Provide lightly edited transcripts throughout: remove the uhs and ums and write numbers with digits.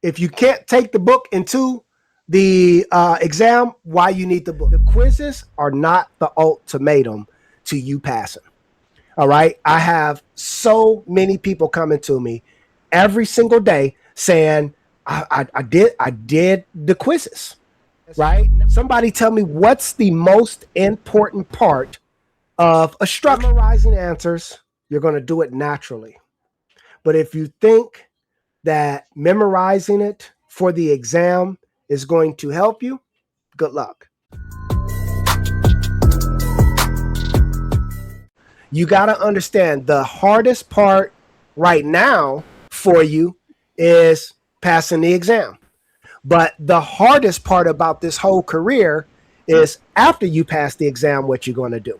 If you can't take the book into the exam, why you need the book? The quizzes are not the ultimatum to you passing. All right. I have so many people coming to me every single day saying, I did the quizzes. Right. Somebody tell me what's the most important part of a structure. Memorizing answers, you're going to do it naturally. But if you think that memorizing it for the exam is going to help you, good luck. You got to understand the hardest part right now for you is passing the exam. But the hardest part about this whole career is after you pass the exam, what you're going to do.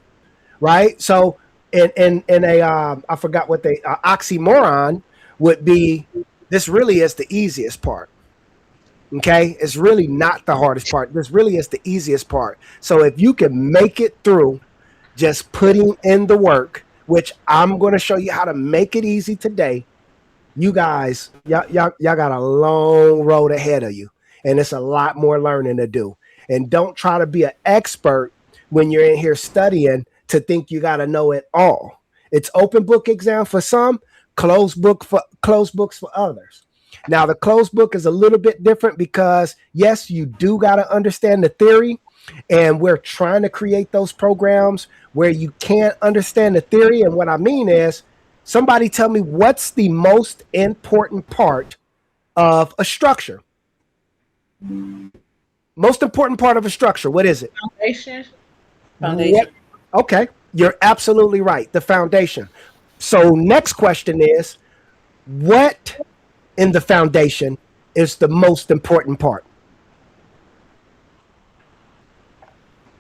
Right. So in a I forgot what they oxymoron would be. This really is the easiest part. Okay. It's really not the hardest part. This really is the easiest part. So if you can make it through just putting in the work, which I'm going to show you how to make it easy today, you guys, y'all got a long road ahead of you, and it's a lot more learning to do. And don't try to be an expert when you're in here studying to think you got to know it all. It's open book exam for some, closed books for others. Now, the closed book is a little bit different because, yes, you do got to understand the theory, and we're trying to create those programs where you can't understand the theory. And what I mean is, somebody tell me what's the most important part of a structure? Most important part of a structure, what is it? Foundation. Okay, you're absolutely right. The foundation. So next question is, what in the foundation is the most important part?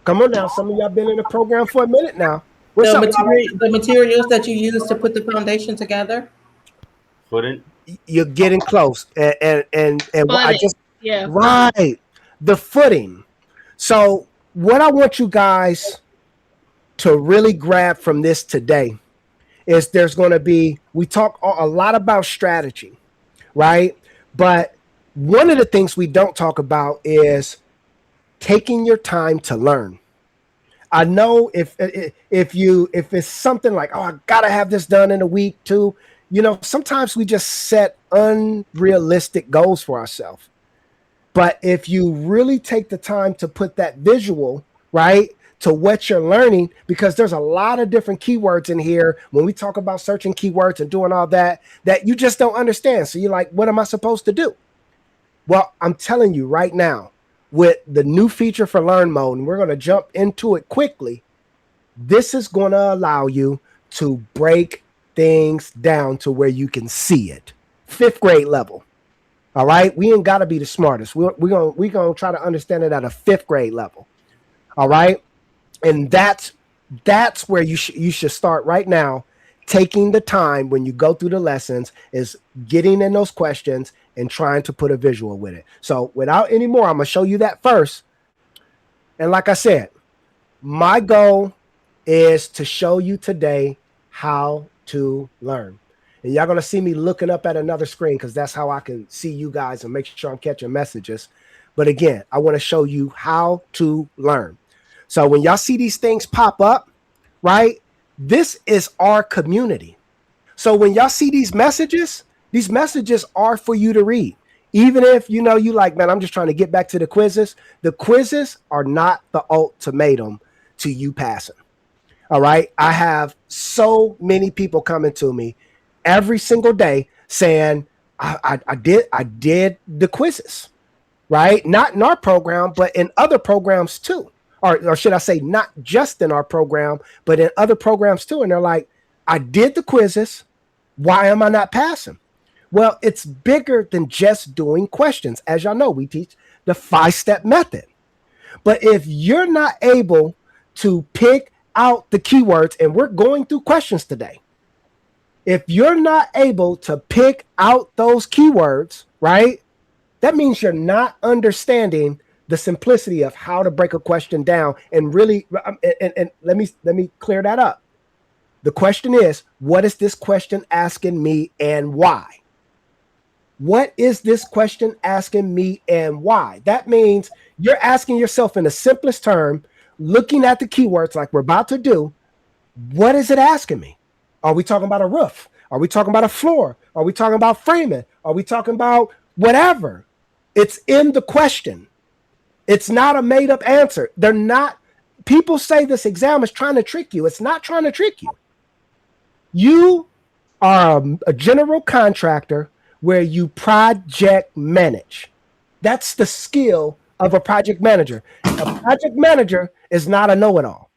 Come on now, some of y'all been in the program for a minute now. The materials that you use to put the foundation together? Footing. You're getting close. And I just, yeah. Right. The footing. So what I want you guys to really grab from this today is there's going to be, we talk a lot about strategy, right? But one of the things we don't talk about is taking your time to learn. I know if it's something like, oh, I gotta have this done in a week too, sometimes we just set unrealistic goals for ourselves. But if you really take the time to put that visual, right, to what you're learning, because there's a lot of different keywords in here when we talk about searching keywords and doing all that you just don't understand. So you're like, what am I supposed to do? Well, I'm telling you right now, with the new feature for Learn Mode, and we're going to jump into it quickly, this is going to allow you to break things down to where you can see it. 5th grade level. All right. We ain't got to be the smartest. We're going to try to understand it at a 5th grade level. All right. And that's where you should start right now. Taking the time when you go through the lessons is getting in those questions and trying to put a visual with it. So without any more, I'm going to show you that first. And like I said, my goal is to show you today how to learn. And y'all going to see me looking up at another screen because that's how I can see you guys and make sure I'm catching messages. But again, I want to show you how to learn. So when y'all see these things pop up, right, this is our community. So when y'all see these messages are for you to read. Even if, you like, man, I'm just trying to get back to the quizzes. The quizzes are not the ultimatum to you passing. All right. I have so many people coming to me every single day saying, I did the quizzes, right? Not in our program, but in other programs too. Or should I say not just in our program, but in other programs too. And they're like, I did the quizzes. Why am I not passing? Well, it's bigger than just doing questions. As y'all know, we teach the 5-step method. But if you're not able to pick out the keywords, and we're going through questions today, if you're not able to pick out those keywords, right, that means you're not understanding the simplicity of how to break a question down. And really, and let me clear that up. The question is, what is this question asking me and why? what is this question asking me and why? That means you're asking yourself in the simplest term, looking at the keywords like we're about to do, what is it asking me? Are we talking about a roof? Are we talking about a floor? Are we talking about framing? Are we talking about whatever? It's in the question. It's not a made up answer. They're not, people say this exam is trying to trick you. It's not trying to trick you. You are a general contractor where you project manage. That's the skill of a project manager. A project manager is not a know-it-all.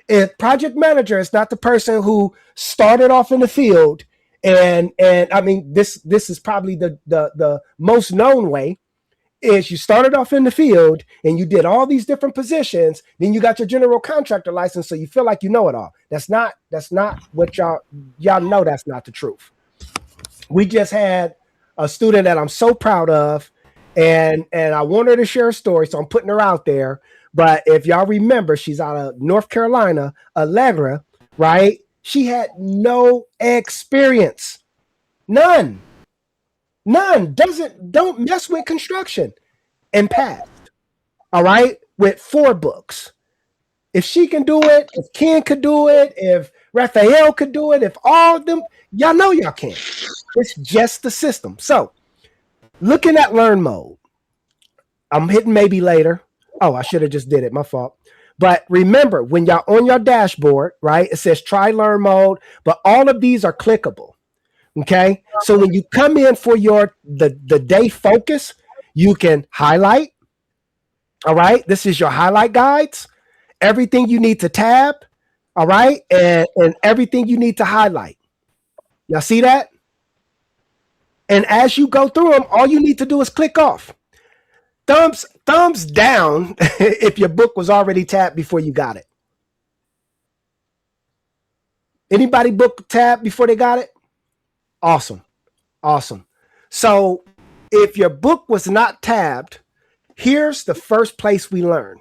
A project manager is not the person who started off in the field and I mean this is probably the most known way is you started off in the field and you did all these different positions, then you got your general contractor license, so you feel like you know it all. That's not what y'all know. That's not the truth. We just had a student that I'm so proud of, and I want her to share a story, so I'm putting her out there. But if y'all remember, she's out of North Carolina, Allegra, right? She had no experience, none. Don't mess with construction, and passed. All right, with 4 books. If she can do it, if Ken could do it, if Raphael could do it, if all of them, y'all know y'all can. It's just the system. So, looking at learn mode, I'm hitting maybe later. Oh, I should have just did it. My fault. But remember, when y'all on your dashboard, right, it says try learn mode, but all of these are clickable. Okay, so when you come in for the day focus, you can highlight. All right, this is your highlight guides. Everything you need to tab. All right, and everything you need to highlight. Y'all see that? And as you go through them, all you need to do is click off. Thumbs down if your book was already tabbed before you got it. Anybody book tabbed before they got it? Awesome. So if your book was not tabbed, here's the first place we learn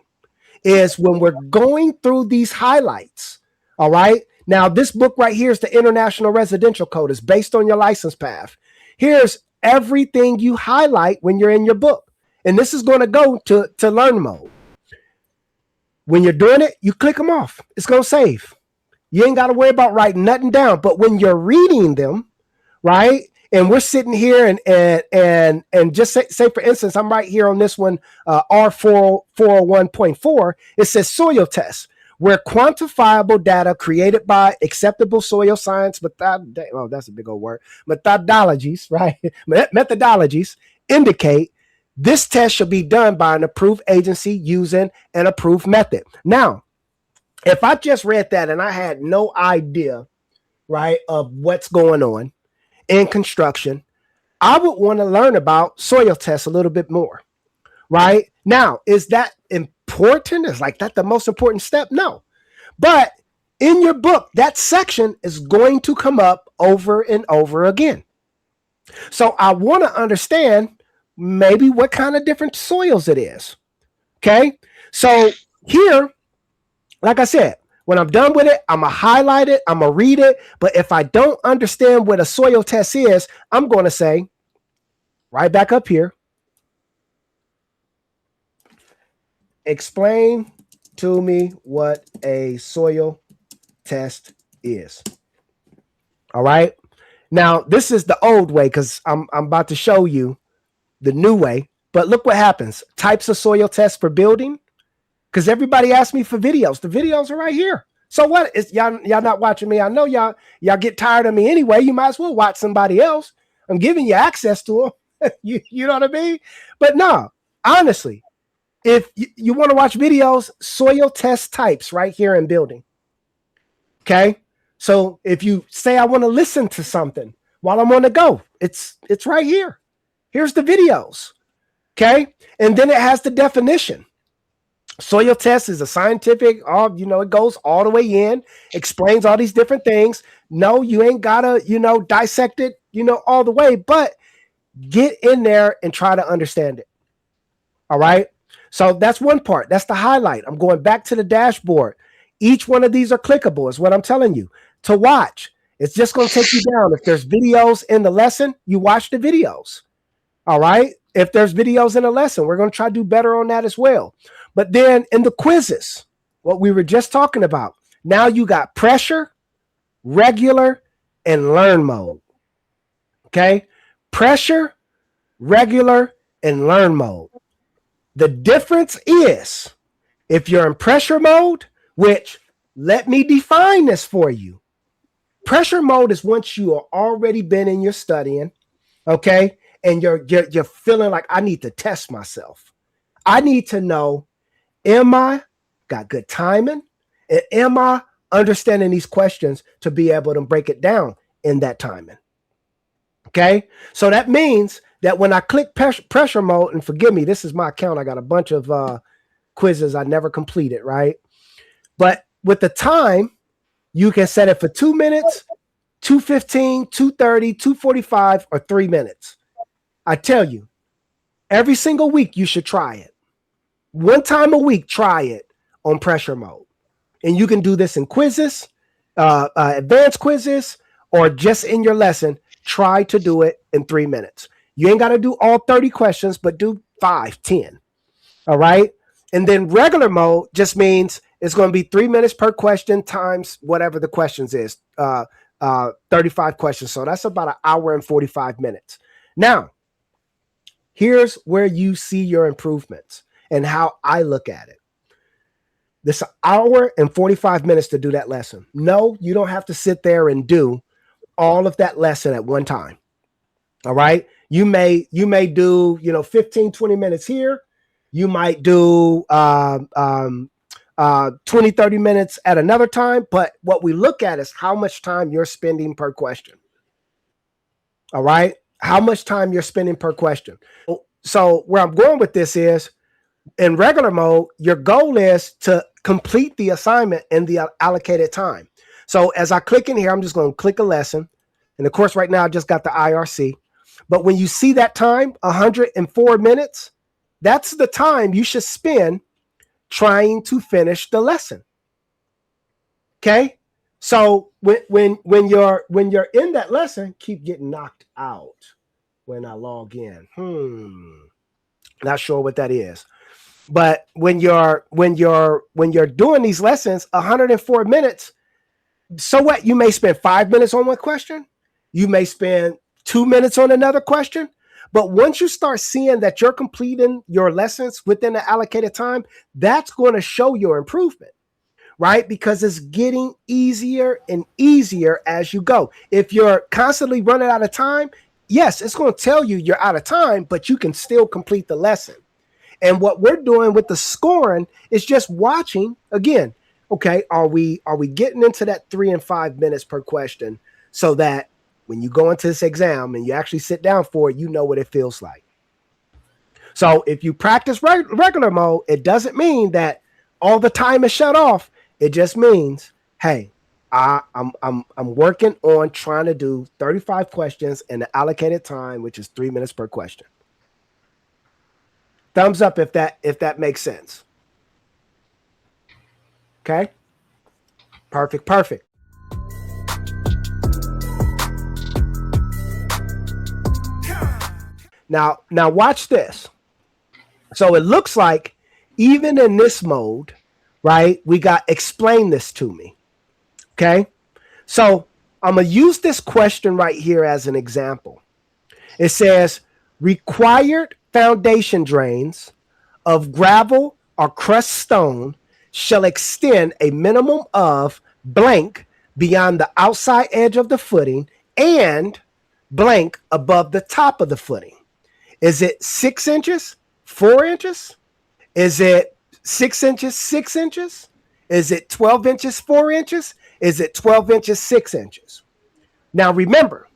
is when we're going through these highlights. All right. Now, this book right here is the International Residential Code. It's based on your license path. Here's everything you highlight when you're in your book. And this is going to go to learn mode. When you're doing it, you click them off. It's going to save. You ain't got to worry about writing nothing down. But when you're reading them, right? And we're sitting here and just say for instance, I'm right here on this one, R401.4. It says soil tests, where quantifiable data created by acceptable soil science that's a big old word, methodologies, right? Methodologies indicate this test should be done by an approved agency using an approved method. Now, if I just read that and I had no idea, right, of what's going on in construction, I would want to learn about soil tests a little bit more, right? Now, is that important? Is like that the most important step? No. But in your book, that section is going to come up over and over again. So I want to understand maybe what kind of different soils it is. Okay. So here, like I said, when I'm done with it, I'm going to highlight it, I'm going to read it. But if I don't understand what a soil test is, I'm going to say, right back up here, explain to me what a soil test is. All right. Now, this is the old way because I'm about to show you the new way. But look what happens. Types of soil tests for building. Because everybody asked me for videos. The videos are right here. So what? It's, y'all not watching me. I know y'all get tired of me anyway. You might as well watch somebody else. I'm giving you access to them. you know what I mean? But no, honestly, if you want to watch videos, soil test types right here in building. Okay? So if you say I want to listen to something while I'm on the go, it's right here. Here's the videos. Okay? And then it has the definition. Soil test is a scientific, it goes all the way in, explains all these different things. No, you ain't gotta, dissect it, all the way, but get in there and try to understand it. All right. So that's one part. That's the highlight. I'm going back to the dashboard. Each one of these are clickable, is what I'm telling you to watch. It's just going to take you down. If there's videos in the lesson, you watch the videos. All right. If there's videos in a lesson, we're going to try to do better on that as well. But then in the quizzes, what we were just talking about, now you got pressure, regular, and learn mode. Okay. Pressure, regular, and learn mode. The difference is if you're in pressure mode, which let me define this for you. Pressure mode is once you are already been in your studying, okay, and you're feeling like I need to test myself. I need to know, am I got good timing, and am I understanding these questions to be able to break it down in that timing? Okay, so that means that when I click pressure mode, and forgive me, this is my account. I got a bunch of quizzes I never completed, right? But with the time, you can set it for 2 minutes, 2:15, 2:30, 2:45, or 3 minutes. I tell you, every single week you should try it. One time a week, try it on pressure mode. And you can do this in quizzes, advanced quizzes, or just in your lesson. Try to do it in 3 minutes. You ain't got to do all 30 questions, but do 5, 10. All right. And then regular mode just means it's going to be 3 minutes per question times whatever the questions is, 35 questions. So that's about an hour and 45 minutes. Now, here's where you see your improvements and how I look at it. This an hour and 45 minutes to do that lesson. No, you don't have to sit there and do all of that lesson at one time. All right. You may do, 15, 20 minutes here. You might do 20, 30 minutes at another time. But what we look at is how much time you're spending per question. All right. How much time you're spending per question. So where I'm going with this is in regular mode, your goal is to complete the assignment in the allocated time. So as I click in here, I'm just going to click a lesson. And of course, right now I just got the IRC. But when you see that time, 104 minutes, that's the time you should spend trying to finish the lesson. Okay. So when you're in that lesson, keep getting knocked out when I log in. Not sure what that is. But when you're doing these lessons, 104 minutes, so what? You may spend 5 minutes on one question. You may spend 2 minutes on another question. But once you start seeing that you're completing your lessons within the allocated time, that's going to show your improvement, right? Because it's getting easier and easier as you go. If you're constantly running out of time, yes, it's going to tell you you're out of time, but you can still complete the lesson. And what we're doing with the scoring is just watching again. Okay, are we getting into that 3 and 5 minutes per question so that when you go into this exam and you actually sit down for it, you know what it feels like. So if you practice regular mode, it doesn't mean that all the time is shut off. It just means, hey, I'm working on trying to do 35 questions in the allocated time, which is 3 minutes per question. Thumbs up if that makes sense. Okay. Perfect. Now watch this. So it looks like even in this mode, right, we got explain this to me. Okay. So I'm going to use this question right here as an example. It says required foundation drains of gravel or crushed stone shall extend a minimum of blank beyond the outside edge of the footing and blank above the top of the footing. Is it 6 inches, 4 inches? Is it 6 inches, 6 inches? Is it 12 inches, 4 inches? Is it 12 inches, 6 inches? Now remember,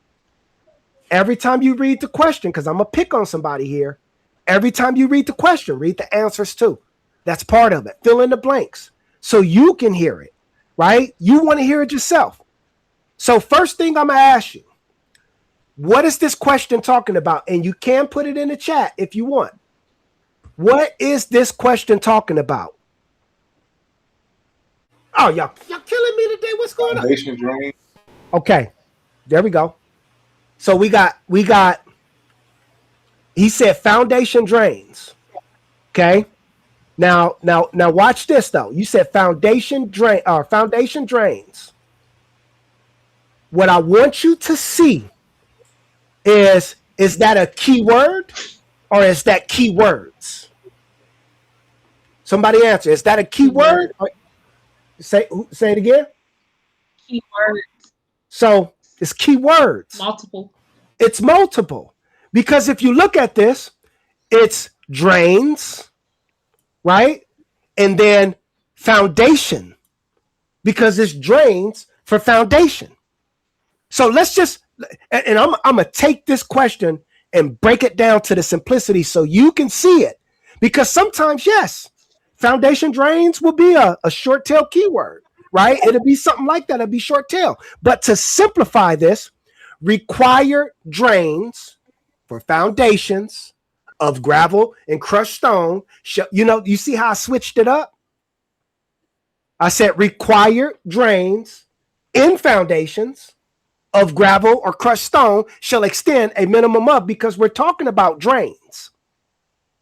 every time you read the question, because I'm going to pick on somebody here, every time you read the question, read the answers too. That's part of it. Fill in the blanks so you can hear it, right? You want to hear it yourself. So first thing I'm going to ask you, what is this question talking about? And you can put it in the chat if you want. What is this question talking about? Oh, y'all killing me today. What's going on? Foundation drain. Okay, there we go. So we got He said foundation drains. Okay. Now watch this though. You said foundation drains. What I want you to see is that a keyword or is that keywords? Somebody answer. Is that a keyword? Say it again. Keywords. So it's keywords. Multiple. It's multiple. Because if you look at this, it's drains, right? And then foundation, because it's drains for foundation. So let's just, and I'm going to take this question and break it down to the simplicity so you can see it. Because sometimes, yes, foundation drains will be a short tail keyword, right? It'll be something like that. It'll be short tail. But to simplify this, require drains for foundations of gravel and crushed stone. You see how I switched it up? I said required drains in foundations of gravel or crushed stone shall extend a minimum of, because we're talking about drains.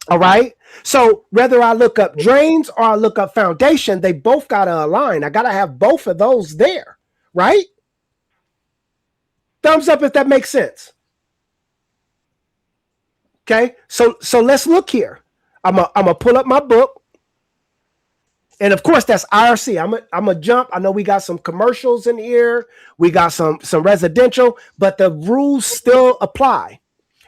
All right. So whether I look up drains or I look up foundation, they both got to align. I got to have both of those there. Right. Thumbs up if that makes sense. Okay. So let's look here. I'm gonna pull up my book. And of course, that's IRC. I'm gonna jump. I know we got some commercials in here. We got some residential, but the rules still apply.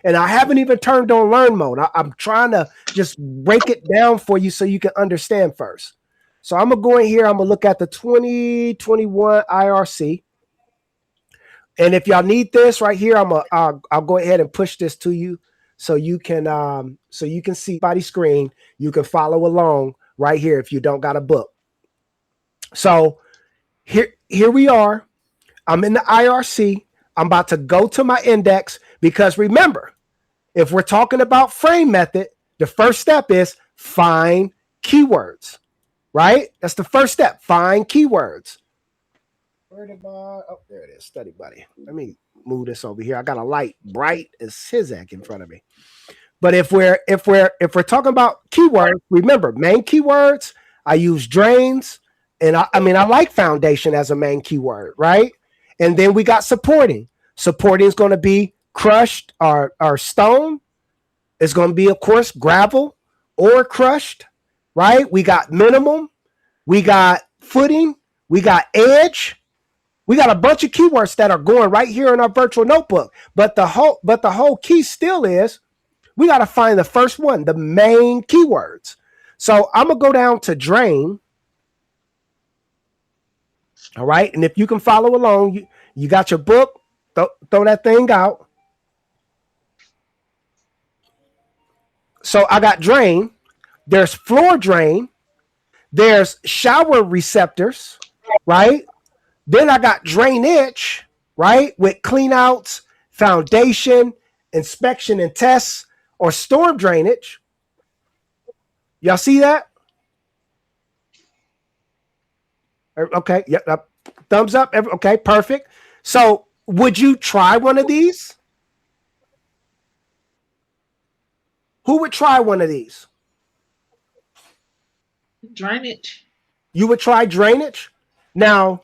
And I haven't even turned on learn mode. I'm trying to just break it down for you so you can understand first. So I'm gonna go in here. I'm gonna look at the 2021 IRC. And if y'all need this right here, I'll go ahead and push this to you so you can see by the screen. You can follow along right here if you don't got a book. So here we are. I'm in the IRC. I'm about to go to my index because remember, if we're talking about frame method, the first step is find keywords, right? That's the first step, find keywords. Where did oh, there it is, study buddy. Let me move this over here. I got a light bright as Hizak in front of me. But if we're talking about keywords, remember main keywords. I use drains, and I like foundation as a main keyword, right? And then we got supporting. Supporting is going to be crushed or stone. It's going to be, of course, gravel or crushed, right? We got minimum. We got footing. We got edge. We got a bunch of keywords that are going right here in our virtual notebook. But the whole key still is we got to find the first one, the main keywords. So I'm going to go down to drain. All right. And if you can follow along, you got your book, throw that thing out. So I got drain. There's floor drain. There's shower receptors, right? Then I got drainage, right? With clean outs, foundation, inspection and tests, or storm drainage. Y'all see that? Okay. Yep. Thumbs up. Okay. Perfect. So would you try one of these? Who would try one of these? Drainage. You would try drainage? Now,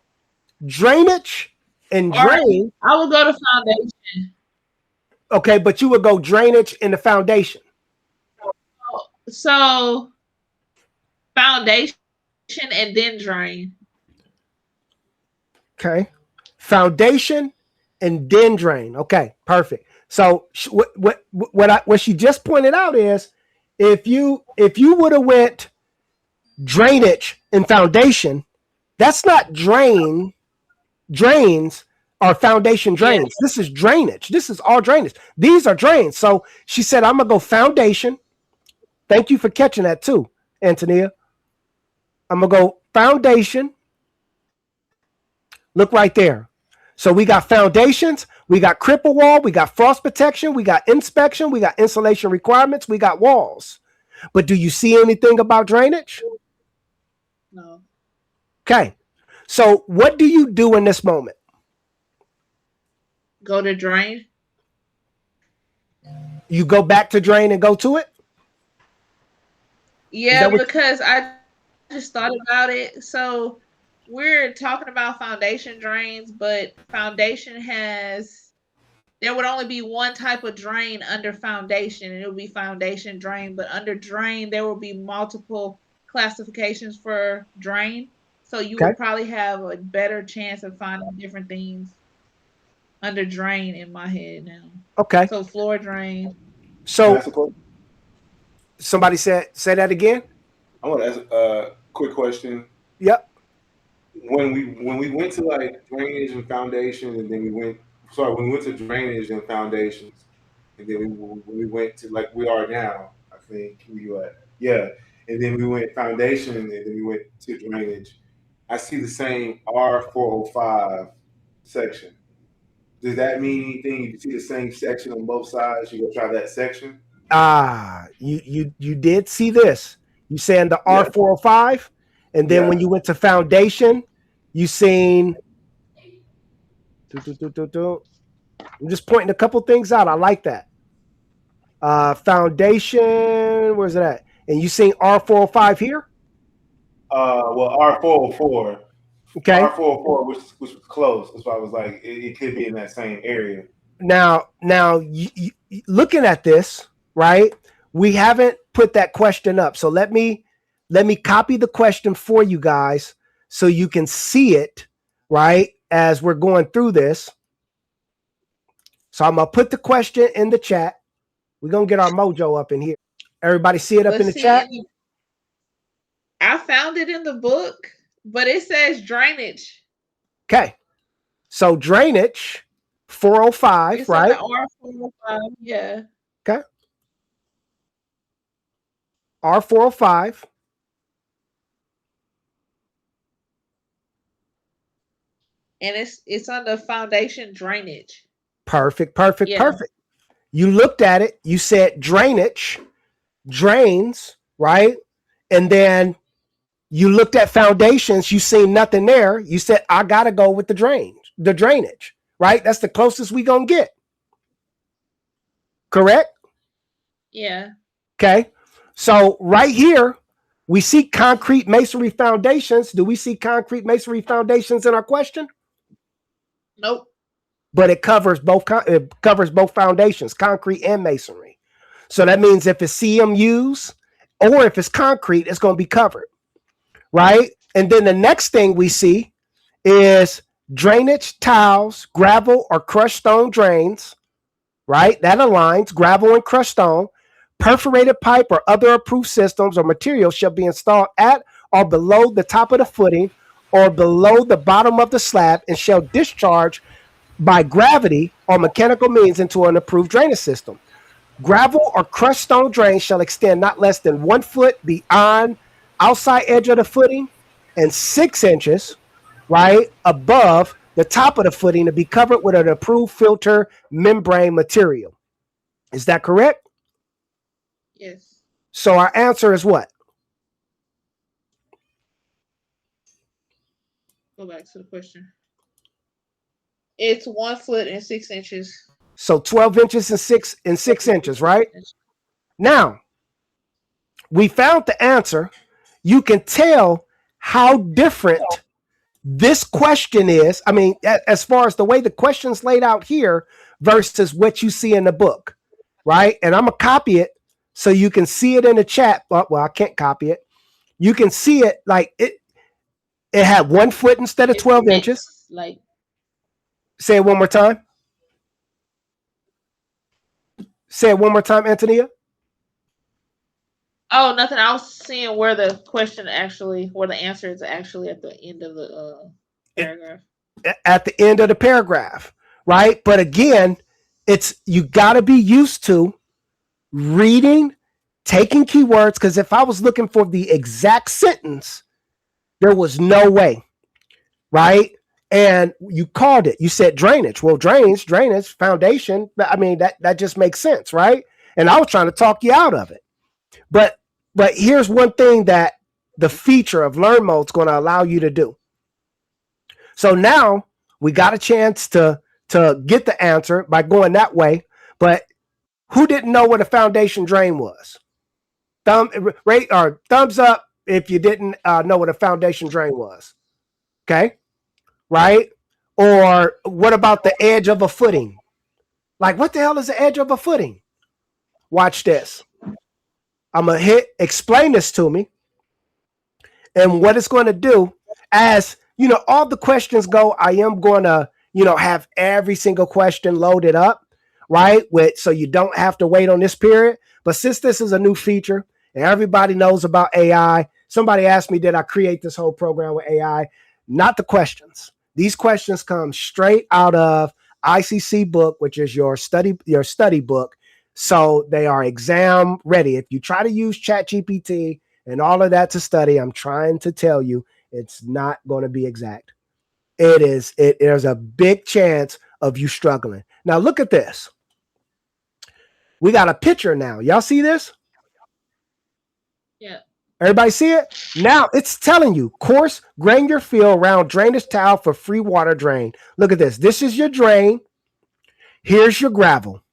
drainage and drain. I will go to foundation. Okay, but you would go drainage in the foundation. So foundation and then drain. Okay. Foundation and then drain. Okay, perfect. So what she just pointed out is if you would have went drainage and foundation, that's not drains or foundation drains. Yeah. This is drainage. This is all drainage. These are drains. So she said, I'm going to go foundation. Thank you for catching that too, Antonia. I'm going to go foundation. Look right there. So we got foundations, we got cripple wall, we got frost protection, we got inspection, we got insulation requirements, we got walls. But do you see anything about drainage? No. Okay. So what do you do in this moment? Go to drain. You go back to drain and go to it? Yeah, because I just thought about it. So we're talking about foundation drains, but foundation there would only be one type of drain under foundation, and it would be foundation drain. But under drain, there will be multiple classifications for drain. So you would probably have a better chance of finding different things under drain in my head now. Okay. So floor drain. So somebody say that again. I want to ask a quick question. Yep. When we went to like drainage and foundation, and then when we went to drainage and foundations, and then when we went to like we are now, I think and then we went foundation, and then we went to drainage. I see the same R405 section. Does that mean anything? You see the same section on both sides. You go try that section. You did see this. You saying the R405, and then when you went to foundation, you seen. I'm just pointing a couple things out. I like that. Foundation, where's it at? And you seen R405 here? Well, R404. Okay. R404, which was close. That's why I was like, it could be in that same area. Now, you looking at this, right? We haven't put that question up, so let me copy the question for you guys so you can see it, right? As we're going through this. So I'm gonna put the question in the chat. We're gonna get our mojo up in here. Everybody see it up in the chat? I found it in the book, but it says drainage. Okay. So drainage, 405, it's right? R405, yeah. Okay. R405. And it's under foundation drainage. Perfect. You looked at it, you said drainage, drains, right? And then you looked at foundations, you seen nothing there. You said, I gotta go with the drainage, right? That's the closest we gonna get. Correct? Yeah. Okay. So right here, we see concrete masonry foundations. Do we see concrete masonry foundations in our question? Nope. But it covers both foundations, concrete and masonry. So that means if it's CMUs or if it's concrete, it's going to be covered, right? And then the next thing we see is drainage, tiles, gravel, or crushed stone drains, right? That aligns. Gravel and crushed stone. Perforated pipe or other approved systems or materials shall be installed at or below the top of the footing or below the bottom of the slab and shall discharge by gravity or mechanical means into an approved drainage system. Gravel or crushed stone drains shall extend not less than 1 foot beyond outside edge of the footing and 6 inches, right, above the top of the footing to be covered with an approved filter membrane material. Is that correct? Yes. So our answer is what? Go back to the question. It's 1 foot and 6 inches. So 12 inches and 6 inches, right? Now, we found the answer. You can tell how different this question is. I mean, as far as the way the question's laid out here versus what you see in the book, right? And I'm going to copy it so you can see it in the chat. Well, I can't copy it. You can see it like it had 1 foot instead of 12 inches. Like, say it one more time. Say it one more time, Antonia. Oh, nothing. I was seeing where the answer is actually at the end of the paragraph. At the end of the paragraph, right? But again, you got to be used to reading, taking keywords, because if I was looking for the exact sentence, there was no way, right? And you called it. You said drainage. Well, drainage, foundation. I mean, that just makes sense, right? And I was trying to talk you out of it. But here's one thing that the feature of Learn Mode is going to allow you to do. So now we got a chance to get the answer by going that way. But Who didn't know what a foundation drain was? Rate or thumbs up if you didn't know what a foundation drain was. Okay, right? Or what about the edge of a footing? Like, what the hell is the edge of a footing? Watch this. I'm gonna explain this to me, and what it's going to do. As you know, all the questions go. I am going to, have every single question loaded up, right? So you don't have to wait on this period. But since this is a new feature and everybody knows about AI, somebody asked me, did I create this whole program with AI? Not the questions. These questions come straight out of ICC book, which is your study book. So they are exam ready. If you try to use ChatGPT and all of that to study, I'm trying to tell you, it's not going to be exact. There's a big chance of you struggling. Now look at this. We got a picture now. Y'all see this? Yeah. Everybody see it? Now it's telling you coarse granular fill round drainage tile for free water drain. Look at this. This is your drain. Here's your gravel.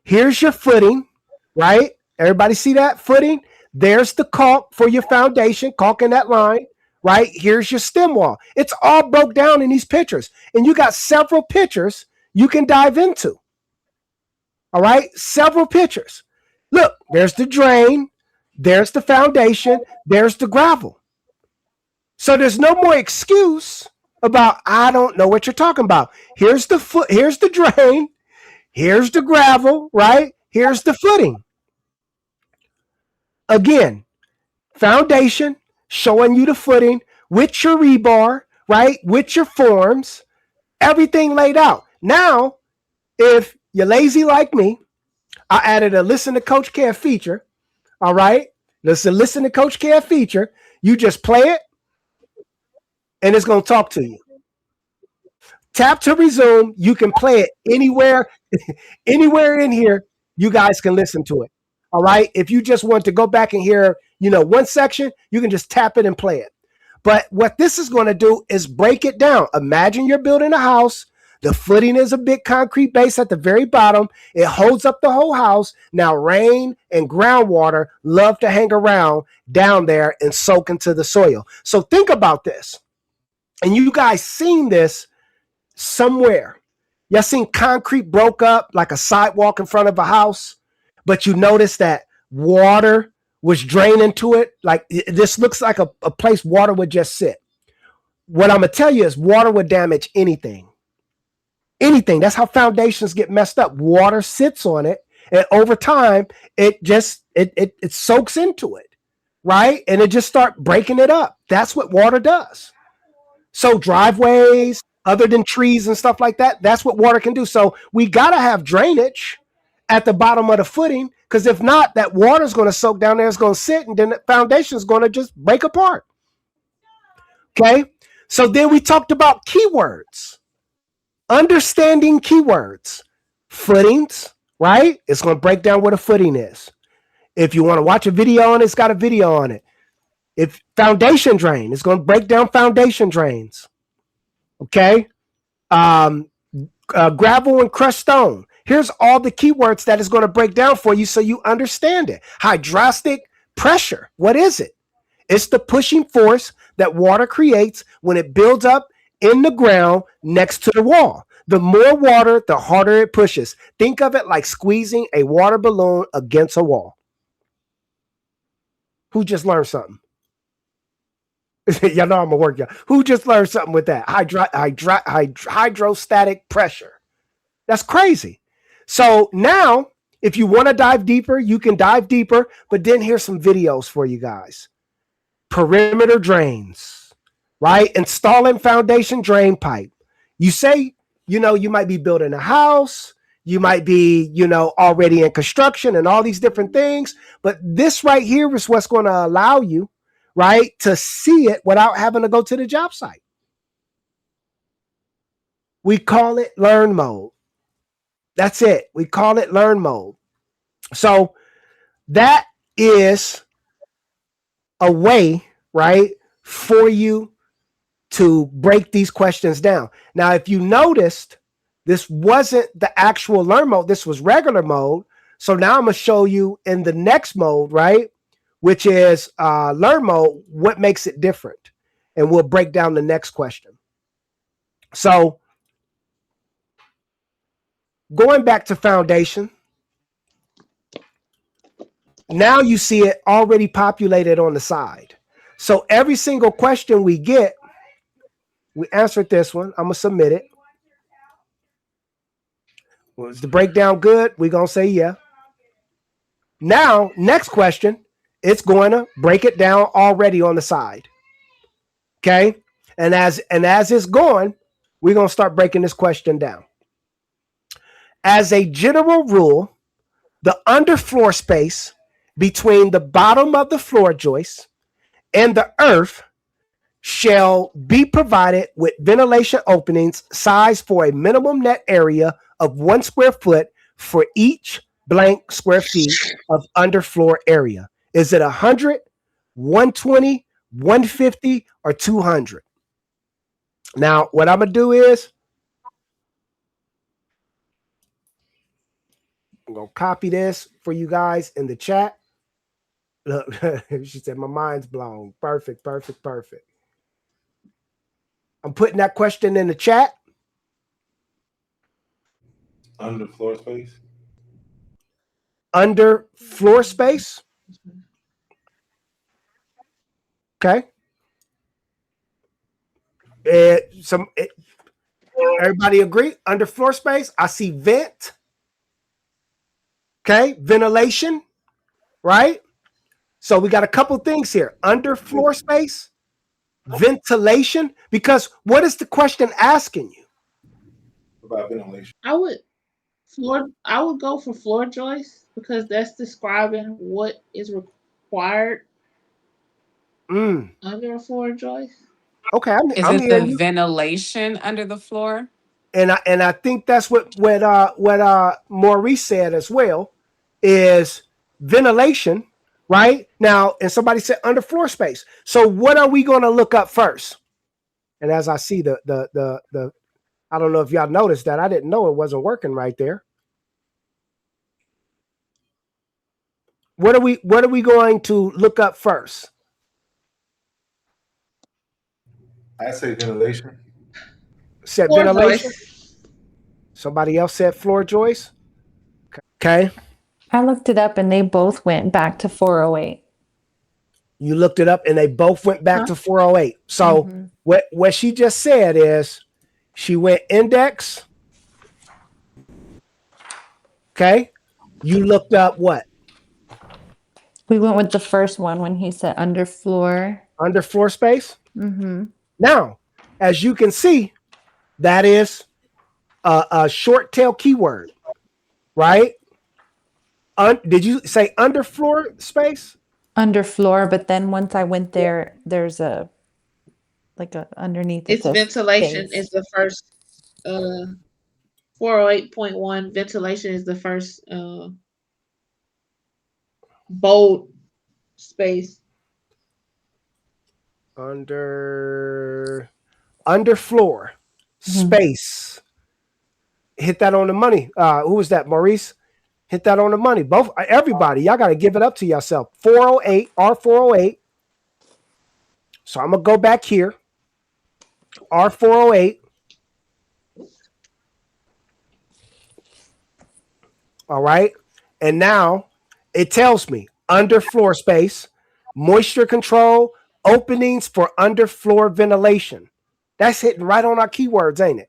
Here's your footing, right? Everybody see that footing? There's the caulk for your foundation, caulk in that line, right? Here's your stem wall. It's all broke down in these pictures. And you got several pictures you can dive into. All right? Several pictures. Look, there's the drain. There's the foundation. There's the gravel. So there's no more excuse about, I don't know what you're talking about. Here's the drain. Here's the gravel, right? Here's the footing. Again, foundation, showing you the footing with your rebar, right? With your forms, everything laid out. Now, if you're lazy like me, I added a listen to Coach Care feature. All right. Listen to Coach Care feature. You just play it and it's going to talk to you. Tap to resume. You can play it anywhere, anywhere in here. You guys can listen to it. All right. If you just want to go back and hear, one section, you can just tap it and play it. But what this is going to do is break it down. Imagine you're building a house. The footing is a big concrete base at the very bottom. It holds up the whole house. Now, rain and groundwater love to hang around down there and soak into the soil. So think about this. And you guys seen this somewhere. Y'all seen concrete broke up like a sidewalk in front of a house, but you notice that water was draining to it. Like this looks like a place water would just sit. What I'm going to tell you is water would damage anything. Anything. That's how foundations get messed up. Water sits on it, and over time, it soaks into it, right? And it just start breaking it up. That's what water does. So driveways, other than trees and stuff like that, that's what water can do. So we got to have drainage at the bottom of the footing, because if not, that water is going to soak down there, it's going to sit, and then the foundation is going to just break apart. Okay? So then we talked about keywords. Understanding keywords. Footings, right? It's going to break down what a footing is. If you want to watch a video on it, it's got a video on it. If foundation drain, it's going to break down foundation drains. Okay? Gravel and crushed stone. Here's all the keywords that is going to break down for you so you understand it. Hydrostatic pressure. What is it? It's the pushing force that water creates when it builds up in the ground next to the wall. The more water, the harder it pushes. Think of it like squeezing a water balloon against a wall. Who just learned something? Y'all know I'm gonna work y'all. Who just learned something with that? Hydrostatic pressure. That's crazy. So now, if you want to dive deeper, you can dive deeper. But then here's some videos for you guys. Perimeter drains, right? Installing foundation drain pipe. You say, you might be building a house. You might be, already in construction and all these different things. But this right here is what's going to allow you, right, to see it without having to go to the job site. We call it learn mode. That's it. We call it learn mode. So that is a way, right, for you to break these questions down. Now, if you noticed, this wasn't the actual learn mode. This was regular mode. So now I'm going to show you in the next mode, right, which is learn mode, what makes it different. And we'll break down the next question. So going back to foundation, now you see it already populated on the side. So every single question we get, we answered this one. I'm going to submit it. Was the breakdown good? We're going to say yeah. Now, next question, it's going to break it down already on the side. Okay? And as it's going, we're going to start breaking this question down. As a general rule, the underfloor space between the bottom of the floor joist and the earth shall be provided with ventilation openings sized for a minimum net area of 1 square foot for each blank square feet of underfloor area. Is it 100, 120, 150, or 200? Now, what I'm going to do is I'm going to copy this for you guys in the chat. Look, she said, my mind's blown. Perfect, perfect, perfect. I'm putting that question in the chat. Under floor space. Under floor space. Okay. Everybody agree? Under floor space, I see vent. Okay, ventilation, right? So we got a couple things here. Under floor space, ventilation, because what is the question asking you? About ventilation. I would go for floor joist because that's describing what is required under a floor joist. Okay, Is I'm it hearing the you. ventilation under the floor? And I think that's what Maurice said as well, is ventilation, right? Now, and somebody said under floor space. So what are we going to look up first? And as I see the I don't know if y'all noticed that, I didn't know it wasn't working right there. What are we going to look up first? I say ventilation. Said Floor ventilation. joist. Somebody else said floor joist. Okay. I looked it up and they both went back to 408. You looked it up and they both went back to 408. So what she just said is she went index. Okay. You looked up what? We went with the first one when he said underfloor. Under floor space. Mm-hmm. Now, as you can see, that is a short tail keyword, right? Did you say under floor space? Underfloor, but then once I went there, there's a underneath. It's says ventilation space. is the first 408.1. Ventilation is the first bold space. Under floor Mm-hmm. space. Hit that on the money. Who was that? Maurice? Hit that on the money. Both everybody, y'all got to give it up to yourself. 408, R408. So I'm gonna go back here. R408. All right. And now it tells me under floor space, moisture control, openings for underfloor ventilation. That's hitting right on our keywords, ain't it?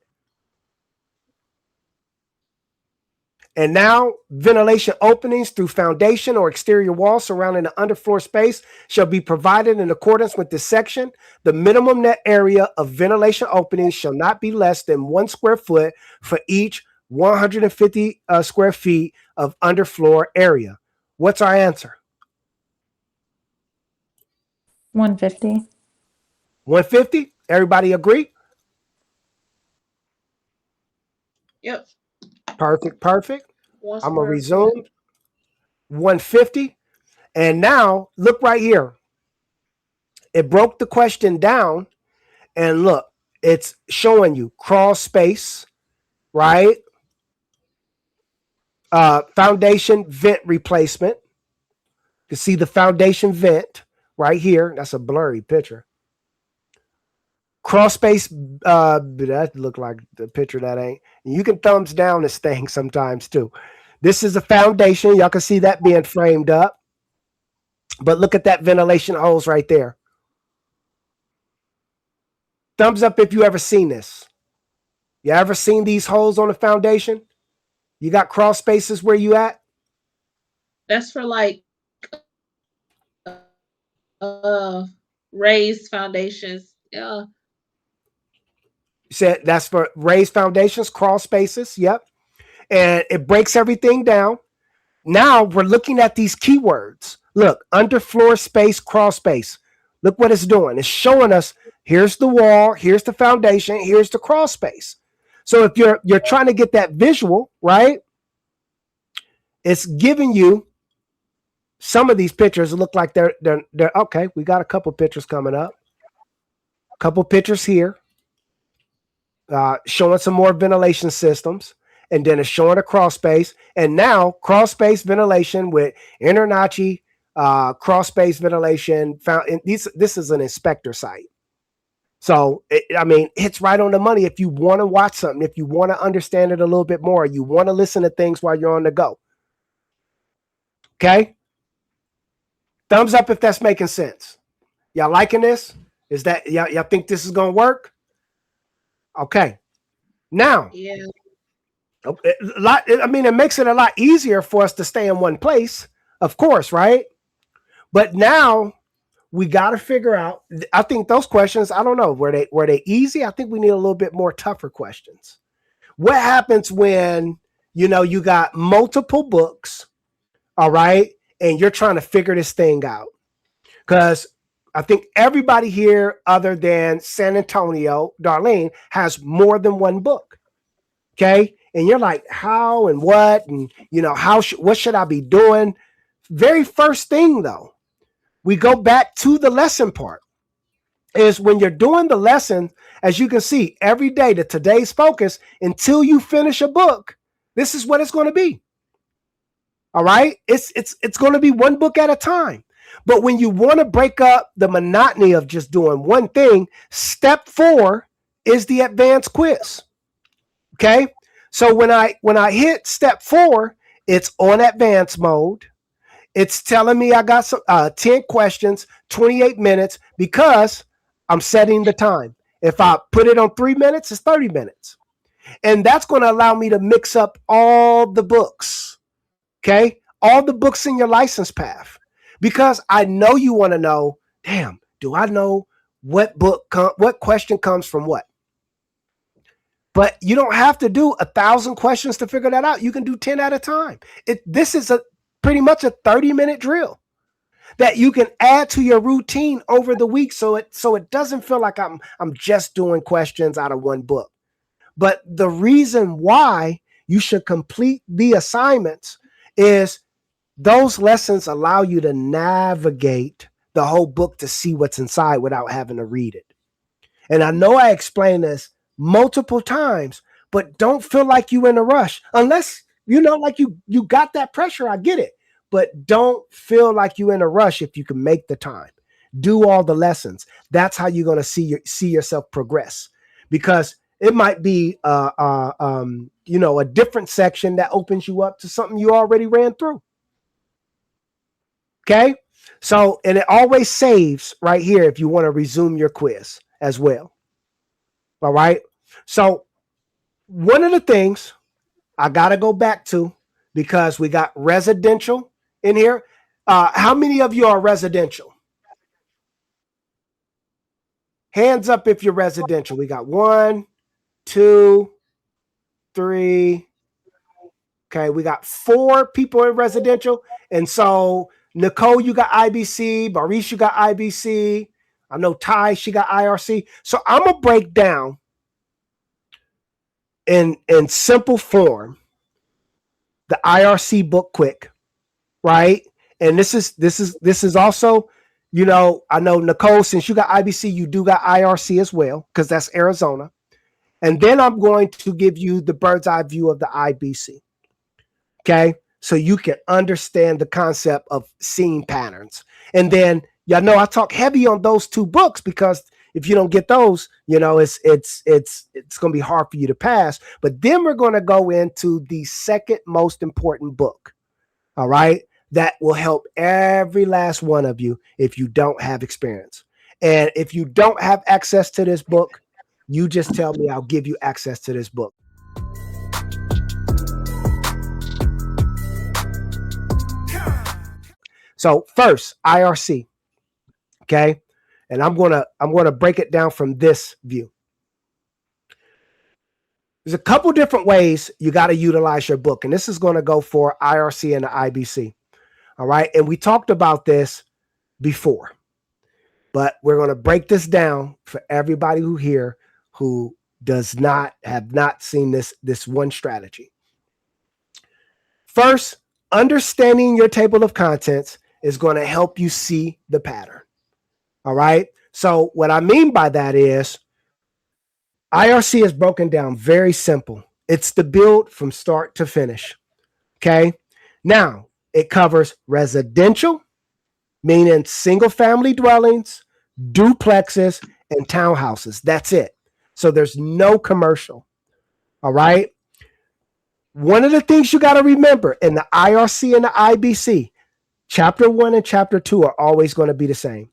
And now ventilation openings through foundation or exterior walls surrounding the underfloor space shall be provided in accordance with this section. The minimum net area of ventilation openings shall not be less than 1 square foot for each 150 square feet of underfloor area. What's our answer? 150. 150? Everybody agree? Yep. Perfect. I'm going to resume. Foot. 150. And now look right here. It broke the question down. And look, it's showing you crawl space, right? Foundation vent replacement. You can see the foundation vent right here. That's a blurry picture. Cross space, that look like the picture that ain't. You can thumbs down this thing sometimes too. This is a foundation. Y'all can see that being framed up. But look at that ventilation holes right there. Thumbs up if you ever seen this. You ever seen these holes on the foundation? You got cross spaces where you at? That's for like raised foundations. Yeah. You said that's for raised foundations, cross spaces. Yep. And it breaks everything down. Now we're looking at these keywords. Look, underfloor space, crawl space. Look what it's doing. It's showing us here's the wall, here's the foundation, here's the crawl space. So if you're trying to get that visual, right? It's giving you some of these pictures look like they're okay. We got a couple pictures coming up. A couple pictures here. Showing some more ventilation systems. And then it's showing a crawl space. And now crawl space ventilation with InterNACHI, crawl space ventilation. This is an inspector site. So, it's right on the money if you want to watch something, if you want to understand it a little bit more, you want to listen to things while you're on the go. Okay? Thumbs up if that's making sense. Y'all liking this? Is that y'all think this is going to work? Okay. Now, Yeah. It makes it a lot easier for us to stay in one place, of course, right? But now we got to figure out. I think those questions, I don't know, were they easy? I think we need a little bit more tougher questions. What happens when you got multiple books, all right, and you're trying to figure this thing out? Because I think everybody here, other than San Antonio, Darlene, has more than one book. Okay. And you're like, how and what? And, what should I be doing? Very first thing, though, we go back to the lesson part, is when you're doing the lesson, as you can see, every day to today's focus, until you finish a book, this is what it's going to be. All right. It's going to be one book at a time. But when you want to break up the monotony of just doing one thing, step 4 is the advanced quiz. Okay. So when I hit step 4, it's on advanced mode. It's telling me I got some 10 questions, 28 minutes, because I'm setting the time. If I put it on 3 minutes, it's 30 minutes. And that's going to allow me to mix up all the books. Okay. All the books in your license path. Because I know you want to know, damn, do I know what question comes from what? But you don't have to do 1,000 questions to figure that out. You can do 10 at a time. This is pretty much a 30-minute drill that you can add to your routine over the week, so it doesn't feel like I'm just doing questions out of one book. But the reason why you should complete the assignments is those lessons allow you to navigate the whole book to see what's inside without having to read it. And I know I explained this multiple times, but don't feel like you in a rush unless like you got that pressure. I get it, but don't feel like you in a rush. If you can make the time, do all the lessons. That's how you're going to see yourself progress, because it might be a different section that opens you up to something you already ran through. Okay. So, and it always saves right here if you want to resume your quiz as well. All right. So one of the things I got to go back to, because we got residential in here. How many of you are residential? Hands up if you're residential. We got 1, 2, 3. Okay. We got 4 people in residential. And so Nicole, you got IBC. Maurice, you got IBC. I know Ty, she got IRC. So I'm going to break down in simple form the IRC book quick, right? And this is also, I know Nicole, since you got IBC, you do got IRC as well, because that's Arizona. And then I'm going to give you the bird's eye view of the IBC. Okay. So you can understand the concept of seeing patterns. And then y'all know I talk heavy on those two books because if you don't get those, it's going to be hard for you to pass. But then we're going to go into the second most important book. All right. That will help every last one of you if you don't have experience. And if you don't have access to this book, you just tell me, I'll give you access to this book. So first, IRC. Okay. And I'm gonna break it down from this view. There's a couple different ways you got to utilize your book. And this is going to go for IRC and the IBC. All right. And we talked about this before, but we're going to break this down for everybody who have not seen this one strategy. First, understanding your table of contents is going to help you see the pattern. All right. So what I mean by that is IRC is broken down very simple. It's the build from start to finish. Okay. Now it covers residential, meaning single family dwellings, duplexes, and townhouses. That's it. So there's no commercial. All right. One of the things you got to remember in the IRC and the IBC, chapter 1 and chapter 2 are always going to be the same.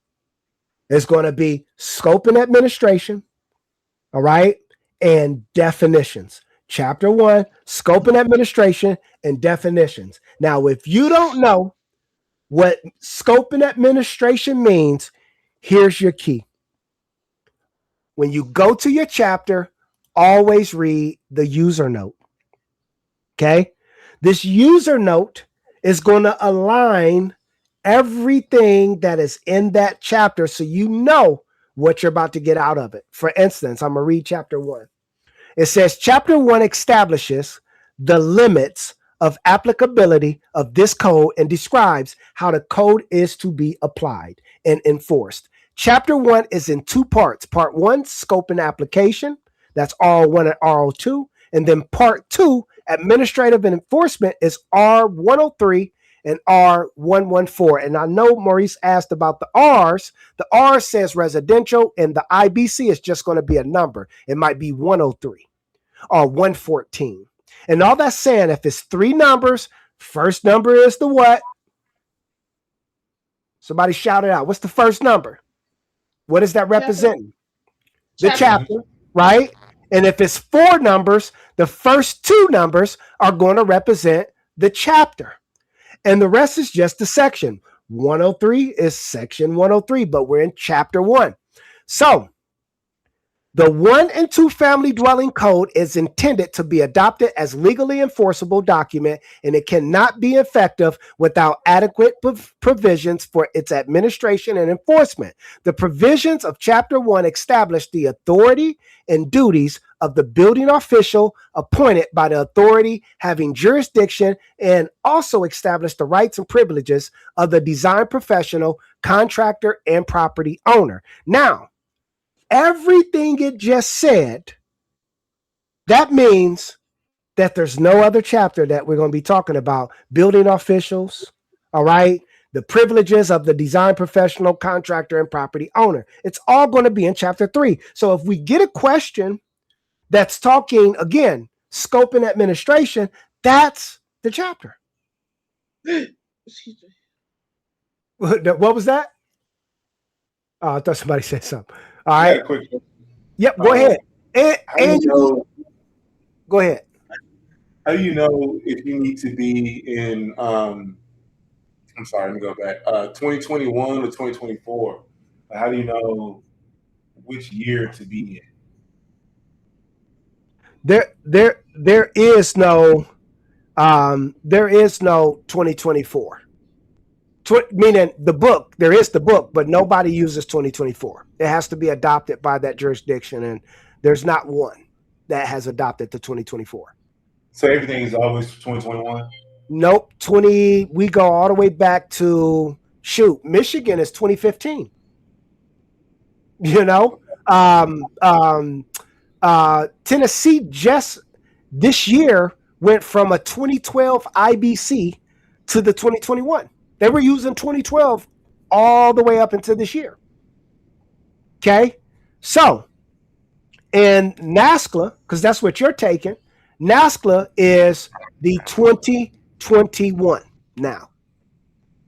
It's going to be scope and administration. All right. And definitions. Chapter 1, scope and administration and definitions. Now, if you don't know what scope and administration means, here's your key. When you go to your chapter, always read the user note. Okay. This user note is going to align everything that is in that chapter so you know what you're about to get out of it. For instance, I'm going to read chapter 1. It says chapter 1 establishes the limits of applicability of this code and describes how the code is to be applied and enforced. Chapter 1 is in two parts. Part 1, scope and application. That's R1 and R02. And then part 2, administrative and enforcement, is R103 and R114. And I know Maurice asked about the R's. The R says residential, and the IBC is just going to be a number. It might be 103 or 114. And all that's saying, if it's 3 numbers, first number is the what? Somebody shout it out. What's the first number? What is that representing? The chapter, right? And if it's 4 numbers, the first 2 numbers are going to represent the chapter. And the rest is just the section. 103 is section 103, but we're in chapter 1. So the 1 and 2 family dwelling code is intended to be adopted as legally enforceable document, and it cannot be effective without adequate provisions for its administration and enforcement. The provisions of chapter 1 establish the authority and duties of the building official appointed by the authority having jurisdiction, and also establish the rights and privileges of the design professional, contractor, and property owner. Now, everything it just said, that means that there's no other chapter that we're going to be talking about building officials, all right, the privileges of the design professional, contractor, and property owner. It's all going to be in chapter 3. So if we get a question that's talking, again, scope and administration, that's the chapter. What was that? Oh, I thought somebody said something. All right. Yep, go ahead. And go ahead. How do you know if you need to be in, I'm sorry, let me go back, 2021 or 2024? How do you know which year to be in? There is no 2024. Meaning the book, there is the book, but nobody uses 2024. It has to be adopted by that jurisdiction, and there's not one that has adopted the 2024. So everything is always 2021? Nope. We go all the way back to, Michigan is 2015. Tennessee just this year went from a 2012 IBC to the 2021. They were using 2012 all the way up into this year. Okay, so in NASCLA, because that's what you're taking, NASCLA is the 2021 now.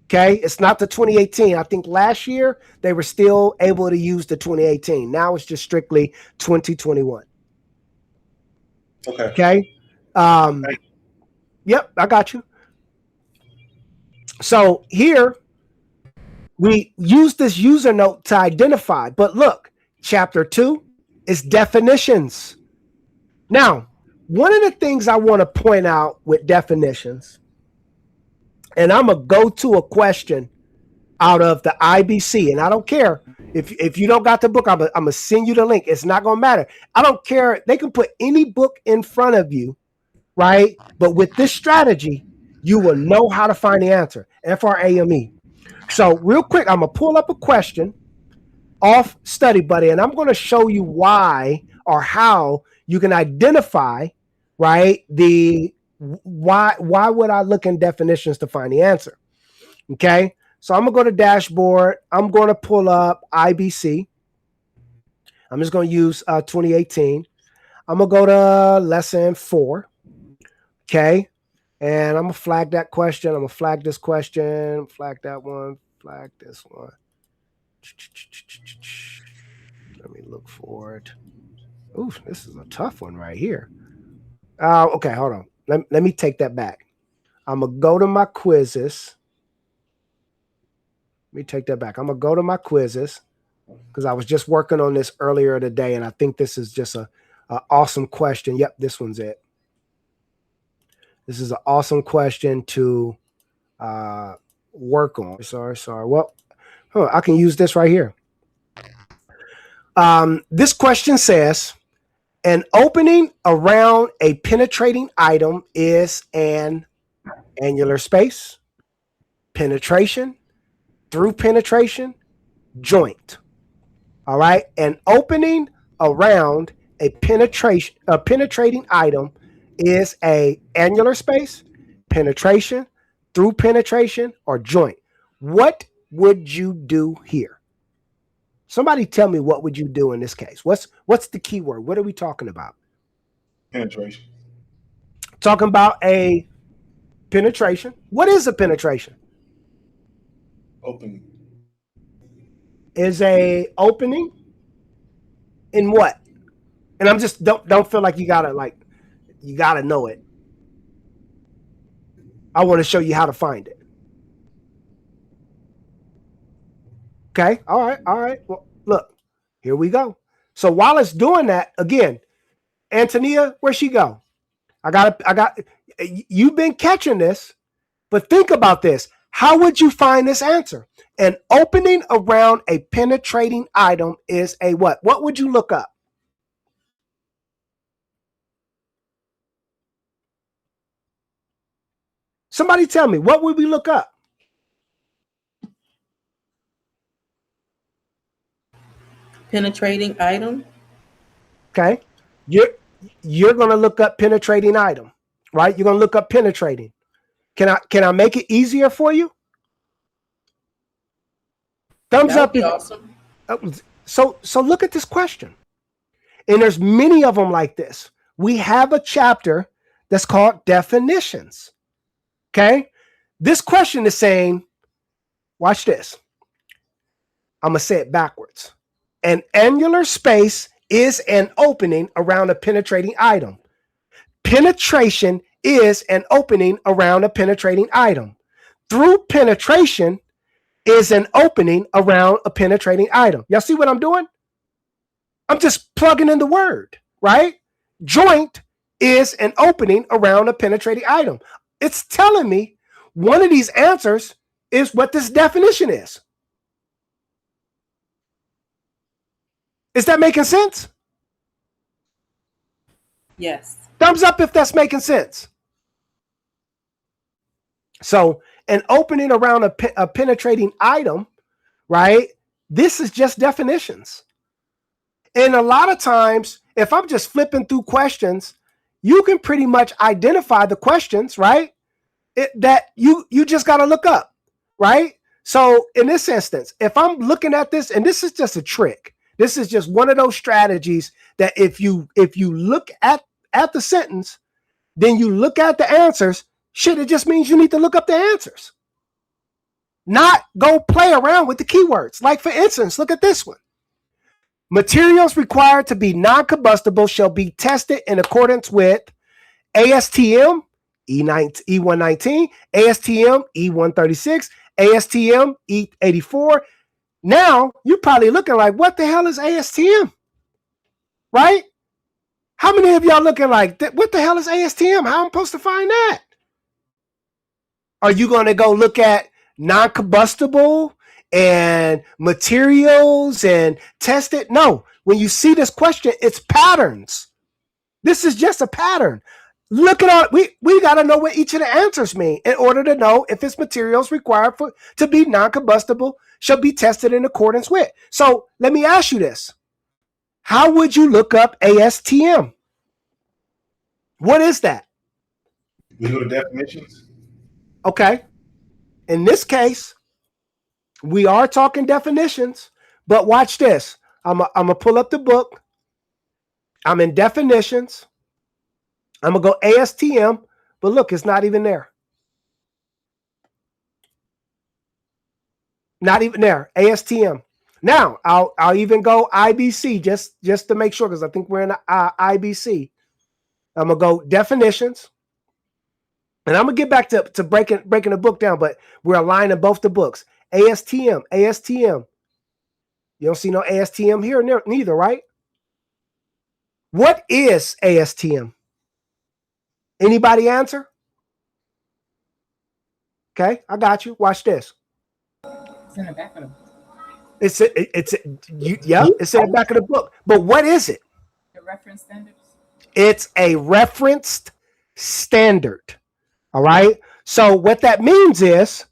Okay, it's not the 2018. I think last year they were still able to use the 2018. Now it's just strictly 2021. Okay. Yep, I got you. So here we use this user note to identify, but look, chapter 2 is definitions. Now, one of the things I want to point out with definitions, and I'm going to go to a question out of the IBC, and I don't care if you don't got the book, I'm going to send you the link. It's not going to matter. I don't care. They can put any book in front of you, right? But with this strategy, you will know how to find the answer. FRAME. So real quick, I'm going to pull up a question off Study Buddy, and I'm going to show you why or how you can identify, right, the why would I look in definitions to find the answer. Okay, so I'm going to go to dashboard. I'm going to pull up IBC. I'm just going to use 2018. I'm going to go to lesson 4. Okay, and I'm going to flag that question. I'm going to flag this question, flag that one, flag this one. Let me look for it. Ooh, this is a tough one right here. Okay, hold on. Let me take that back. I'm going to go to my quizzes. Let me take that back. I'm going to go to my quizzes because I was just working on this earlier today, and I think this is just a awesome question. Yep, this one's it. This is an awesome question to work on. Sorry. Well, I can use this right here. This question says, an opening around a penetrating item is an annular space, penetration, through penetration, joint. All right. An opening around a penetrating item is a annular space, penetration, through penetration, or joint. What would you do here? Somebody tell me, what would you do in this case? What's the key word? What are we talking about? Penetration. Talking about a penetration. What is a penetration? Opening. Is a opening in what? And I'm just don't feel like you gotta know it. I want to show you how to find it. Okay. All right. Well, look, here we go. So while it's doing that, again, Antonia, where'd she go? You've been catching this, but think about this. How would you find this answer? An opening around a penetrating item is a what? What would you look up? Somebody tell me, what would we look up? Penetrating item. Okay. You're going to look up penetrating item, right? You're going to look up penetrating. Can I make it easier for you? Thumbs up. Awesome. So look at this question. And there's many of them like this. We have a chapter that's called definitions. Okay. This question is saying, watch this. I'm going to say it backwards. An annular space is an opening around a penetrating item. Penetration is an opening around a penetrating item. Through penetration is an opening around a penetrating item. Y'all see what I'm doing? I'm just plugging in the word, right? Joint is an opening around a penetrating item. It's telling me one of these answers is what this definition is. Is that making sense? Yes. Thumbs up if that's making sense. So an opening around a penetrating item, right? This is just definitions. And a lot of times, if I'm just flipping through questions, you can pretty much identify the questions, right? That you just got to look up, right? So in this instance, if I'm looking at this, and this is just a trick, this is just one of those strategies that if you look at the sentence, then you look at the answers, shit, it just means you need to look up the answers. Not go play around with the keywords. Like for instance, look at this one. Materials required to be non-combustible shall be tested in accordance with ASTM E119, ASTM E136, ASTM E84. Now you're probably looking like, what the hell is ASTM? Right? How many of y'all looking like, what the hell is ASTM? How am I supposed to find that? Are you going to go look at non-combustible and materials and test it? No. When you see this question, it's patterns. This is just a pattern. Look at all, we got to know what each of the answers mean in order to know if it's materials required to be non-combustible shall be tested in accordance with. So let me ask you this. How would you look up ASTM? What is that? We go to definitions. Okay. In this case, we are talking definitions, but watch this. I'm going to pull up the book. I'm in definitions. I'm going to go ASTM, but look, it's not even there. Not even there. ASTM. Now, I'll even go IBC just to make sure, because I think we're in IBC. I'm going to go definitions. And I'm going to get back to breaking the book down, but we're aligning both the books. ASTM, ASTM. You don't see no ASTM here neither, right? What is ASTM? Anybody answer? Okay, I got you. Watch this. It's in the back of the book. It's in the back of the book. But what is it? The reference standards. It's a referenced standard. All right. So what that means is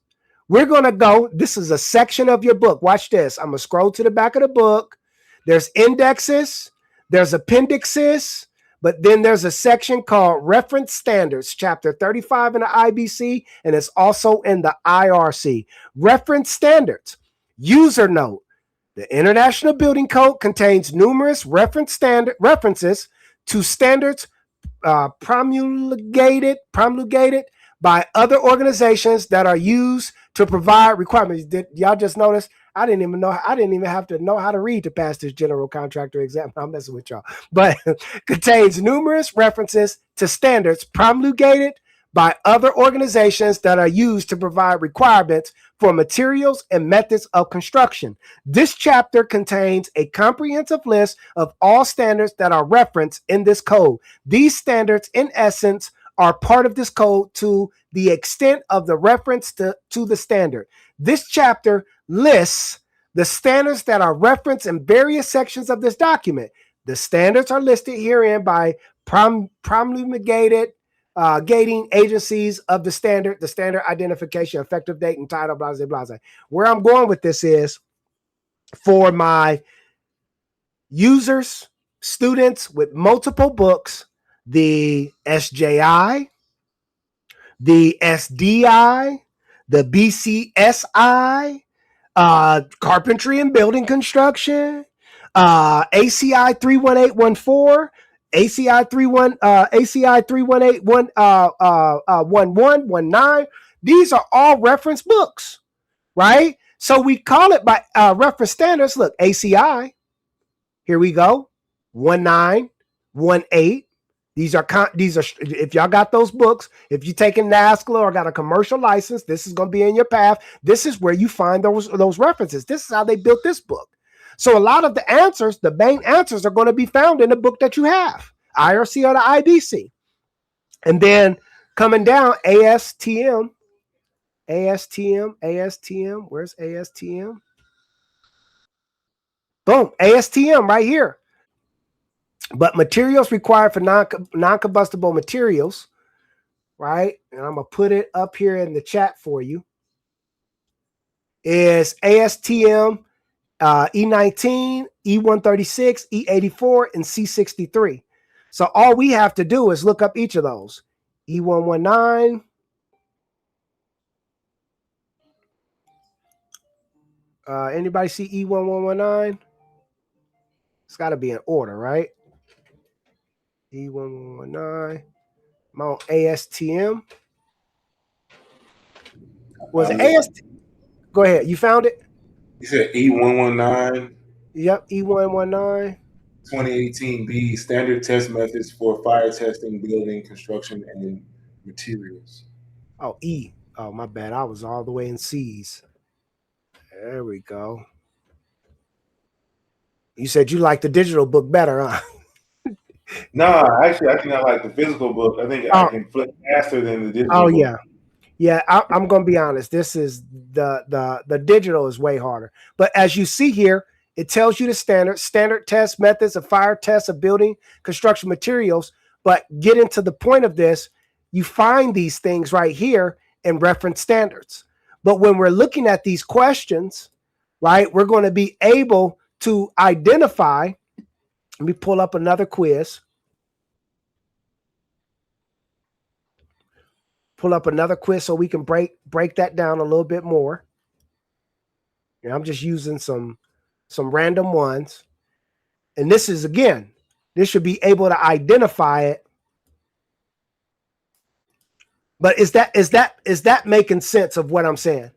we're going to go. This is a section of your book. Watch this. I'm going to scroll to the back of the book. There's indexes. There's appendixes. But then there's a section called Reference Standards, Chapter 35 in the IBC, and it's also in the IRC. Reference Standards. User note. The International Building Code contains numerous references to standards promulgated by other organizations that are used to provide requirements. Did y'all just notice? I didn't even have to know how to read to pass this general contractor exam. I'm messing with y'all. But contains numerous references to standards promulgated by other organizations that are used to provide requirements for materials and methods of construction. This chapter contains a comprehensive list of all standards that are referenced in this code. These standards, in essence, are part of this code to the extent of the reference to the standard. This chapter lists the standards that are referenced in various sections of this document. The standards are listed herein by promulgated gating agencies of the standard identification, effective date, and title, blah, blah, blah, blah. Where I'm going with this is for my users, students with multiple books, the SJI, the SDI, the BCSI, carpentry and building construction, ACI 31814, ACI 31811. These are all reference books, right? So we call it by reference standards. Look, ACI, here we go, 1918. These are if y'all got those books, if you're taking NASCLA or got a commercial license, this is going to be in your path. This is where you find those references. This is how they built this book. So a lot of the answers, the main answers, are going to be found in the book that you have, IRC or the IBC. And then coming down, ASTM. Where's ASTM? Boom, ASTM right here. But materials required for non-combustible materials, right? And I'm going to put it up here in the chat for you, is ASTM E19, E136, E84, and C63. So all we have to do is look up each of those. E119. Anybody see E1119? It's got to be in order, right? E1119. I'm on ASTM. Was it ASTM? Go ahead. You found it? You said E119. Yep, E119. 2018B standard test methods for fire testing, building, construction, and materials. Oh, E. Oh, my bad. I was all the way in C's. There we go. You said you like the digital book better, huh? No, actually, I think I like the physical book. I think I can flip faster than the digital book. Yeah. Yeah, I'm going to be honest. This is the digital is way harder. But as you see here, it tells you the standard test methods of fire tests of building construction materials. But get into the point of this, you find these things right here in reference standards. But when we're looking at these questions, right, we're going to be able to identify. Let me pull up another quiz. Pull up another quiz so we can break that down a little bit more. Yeah, I'm just using some random ones. And this is, again, this should be able to identify it. But is that making sense of what I'm saying?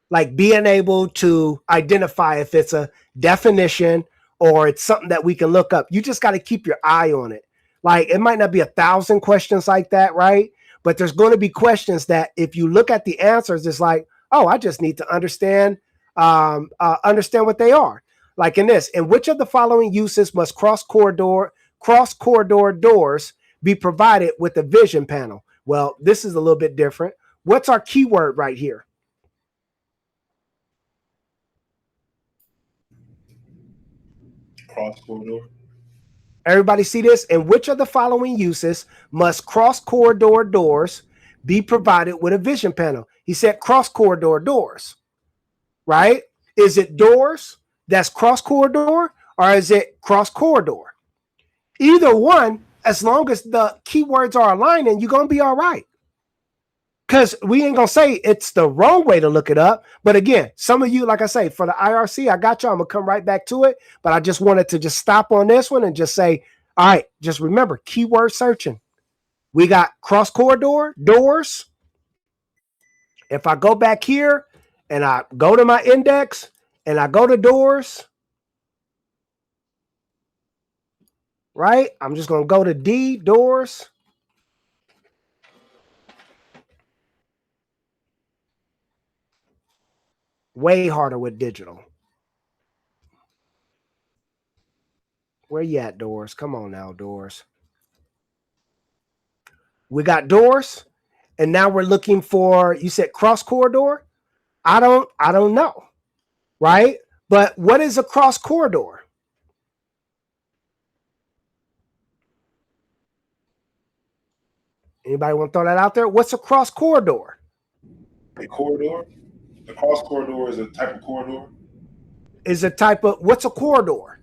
Like being able to identify if it's a definition or it's something that we can look up. You just got to keep your eye on it. Like it might not be 1,000 questions like that, right? But there's going to be questions that if you look at the answers, it's like, oh, I just need to understand what they are. Like in this, in which of the following uses must cross corridor doors be provided with a vision panel? Well, this is a little bit different. What's our keyword right here? Cross corridor. Everybody see this? In which of the following uses must cross corridor doors be provided with a vision panel? He said cross corridor doors, right? Is it doors that's cross corridor or is it cross corridor? Either one, as long as the keywords are aligning, you're going to be all right. Because we ain't going to say it's the wrong way to look it up. But again, some of you, like I say, for the IRC, I got you. I'm going to come right back to it. But I just wanted to just stop on this one and just say, all right, just remember, keyword searching. We got cross corridor, doors. If I go back here and I go to my index and I go to doors, right? I'm just going to go to D, doors. Way harder with digital. Where you at, doors? Come on now, doors. We got doors, and now we're looking for, you said cross corridor? I don't know, right? But what is a cross corridor? Anybody want to throw that out there? What's a cross corridor? A corridor? The cross corridor is a type of corridor? Is a type of, what's a corridor?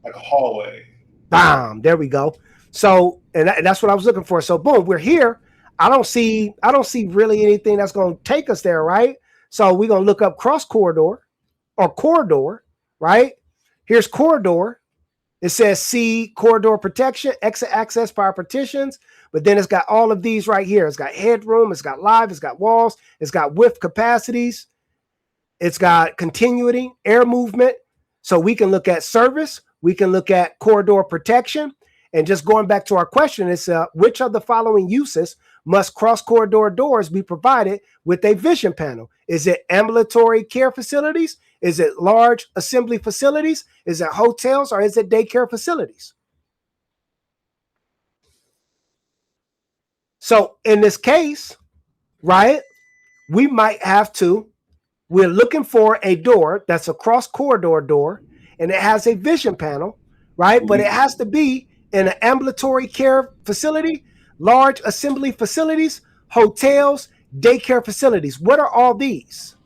Like a hallway. Bam, there we go. So, and that's what I was looking for. So boom, we're here. I don't see really anything that's going to take us there, right? So we're going to look up cross corridor or corridor, right? Here's corridor. It says C, corridor protection, exit access fire partitions, but then it's got all of these right here. It's got headroom, it's got live, it's got walls, it's got width capacities, it's got continuity, air movement. So we can look at service, we can look at corridor protection, and just going back to our question, it's which of the following uses must cross corridor doors be provided with a vision panel? Is it ambulatory care facilities? Is it large assembly facilities? Is it hotels or is it daycare facilities? So in this case, right, we might have to, we're looking for a door that's a cross corridor door and it has a vision panel, right? But it has to be in an ambulatory care facility, large assembly facilities, hotels, daycare facilities. What are all these?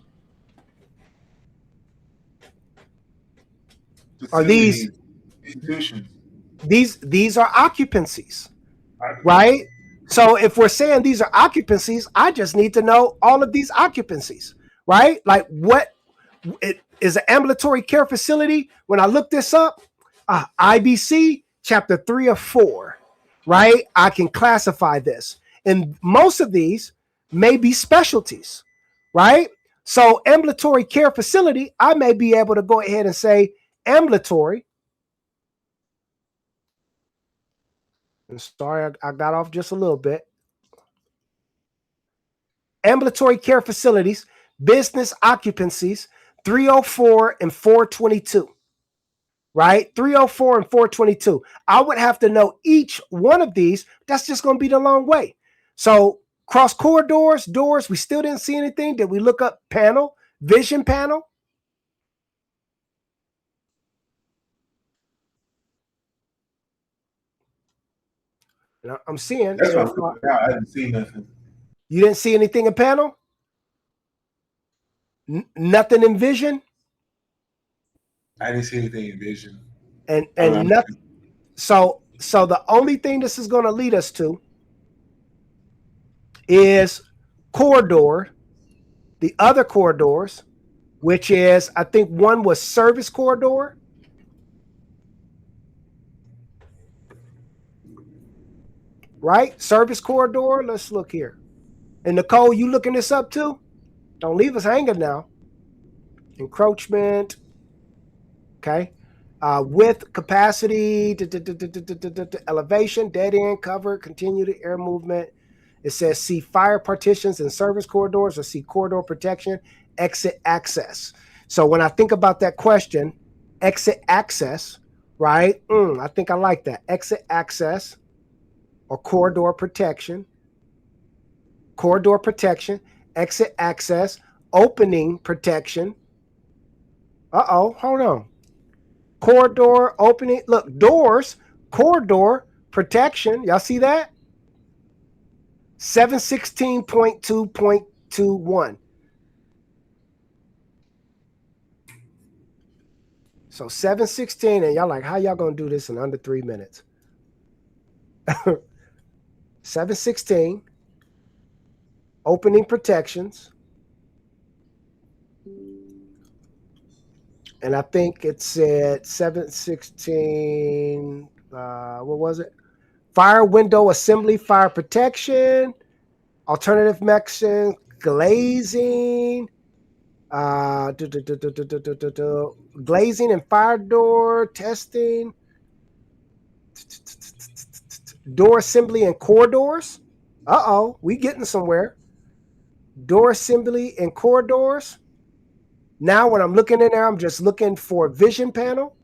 Are these institutions? These are occupancies, right? So if we're saying these are occupancies, I just need to know all of these occupancies, right? Like what it is an ambulatory care facility. When I look this up, IBC Chapter 3 or 4, right? I can classify this. And most of these may be specialties, right? So ambulatory care facility, I may be able to go ahead and say ambulatory. And sorry, I got off just a little bit. Ambulatory care facilities, business occupancies, 304 and 422, right? 304 and 422. I would have to know each one of these. That's just going to be the long way. So cross corridors, doors, we still didn't see anything. Did we look up panel, vision panel? I'm seeing. That's what I'm looking at. I didn't see nothing. You didn't see anything in panel? Nothing in vision? I didn't see anything in vision. And nothing. So the only thing this is going to lead us to is corridor, the other corridors, which is, I think one was service corridor. Right? Service corridor. Let's look here. And Nicole, you looking this up too? Don't leave us hanging now. Encroachment. Okay. Width, capacity, elevation, dead end, cover, continued air movement. It says see fire partitions and service corridors, or see corridor protection, exit access. So when I think about that question, exit access, right? I think I like that. Exit access or corridor protection, exit access, opening protection. Hold on. Corridor opening. Look, doors, corridor protection. Y'all see that? 716.2.21. So 716, and y'all like, how y'all gonna do this in under 3 minutes? 716, opening protections. And I think it said 716, what was it? Fire window assembly, fire protection, alternative mechanism, glazing, glazing and fire door testing, door assembly and corridors. We getting somewhere. Door assembly and corridors. Now when I'm looking in there, I'm just looking for vision panel.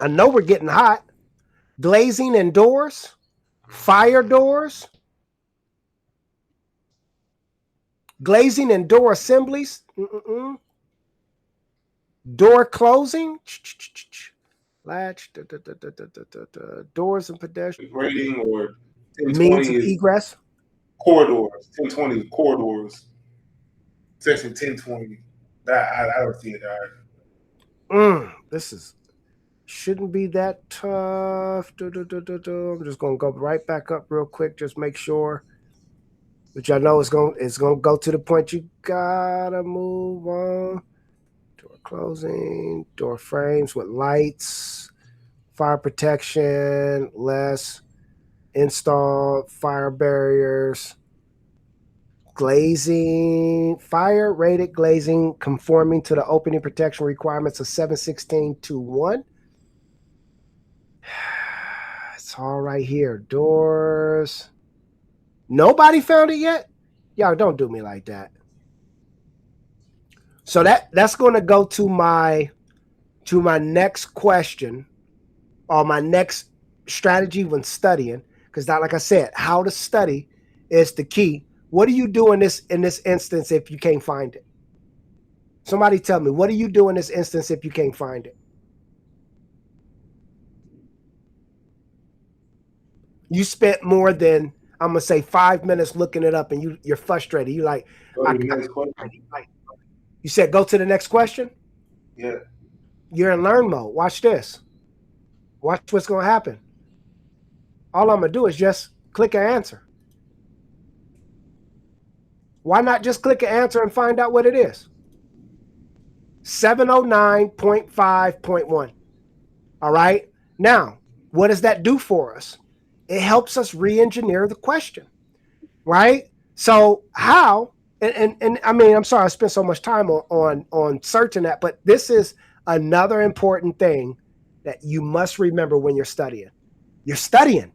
I know we're getting hot. Glazing and doors, fire doors, glazing and door assemblies, door closing, latch, doors and pedestrian. Grading or means of egress. Corridors, 1020 corridors, section 1020. I don't see it either. This is shouldn't be that tough. I'm just gonna go right back up real quick, just make sure. Which I know it's gonna go to the point you gotta move on. Door closing, door frames with lights, fire protection, less install fire barriers, glazing, fire rated glazing conforming to the opening protection requirements of 716.2.1. It's all right here. Doors. Nobody found it yet? Y'all don't do me like that. So that's going to go to my next question, or my next strategy when studying, because like I said, how to study is the key. What do you do in this instance if you can't find it? Somebody tell me, what do you do in this instance if you can't find it? You spent more than, I'm gonna say, 5 minutes looking it up, and you're frustrated. You like, you said go to the next question. Yeah. You're in learn mode. Watch this. Watch what's going to happen. All I'm going to do is just click an answer. Why not just click an answer and find out what it is? 709.5.1. All right. Now, what does that do for us? It helps us re-engineer the question, right? So how, and I mean, I'm sorry I spent so much time on searching that, but this is another important thing that you must remember when you're studying. You're studying.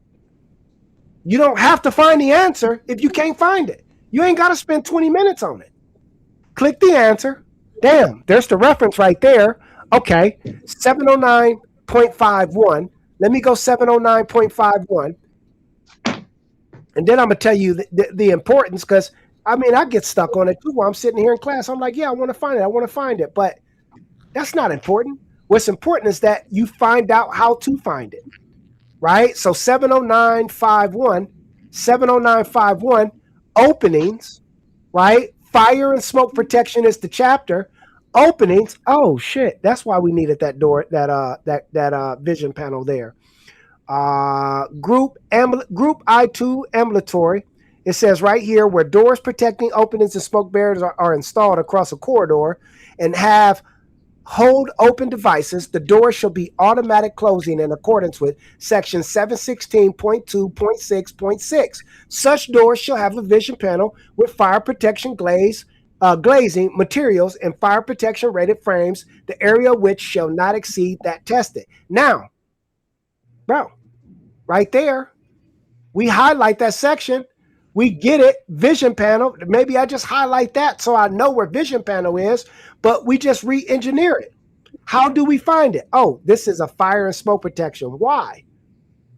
You don't have to find the answer if you can't find it. You ain't got to spend 20 minutes on it. Click the answer. Damn, there's the reference right there. Okay, 709.51. Let me go 709.51. And then I'm going to tell you the importance, because, I mean, I get stuck on it too while I'm sitting here in class. I'm like, yeah, I want to find it. I want to find it. But that's not important. What's important is that you find out how to find it, right? So 709.51, openings, right? Fire and smoke protection is the chapter. Openings. Oh shit! That's why we needed that door, that vision panel there. Group I2 ambulatory. It says right here, where doors protecting openings and smoke barriers are installed across a corridor and hold open devices, the door shall be automatic closing in accordance with section 716.2.6.6. Such doors shall have a vision panel with fire protection glazing materials and fire protection rated frames, the area of which shall not exceed that tested. Now, bro, right there, we highlight that section. We get it, vision panel. Maybe I just highlight that so I know where vision panel is, but we just re-engineer it. How do we find it? Oh, this is a fire and smoke protection. Why?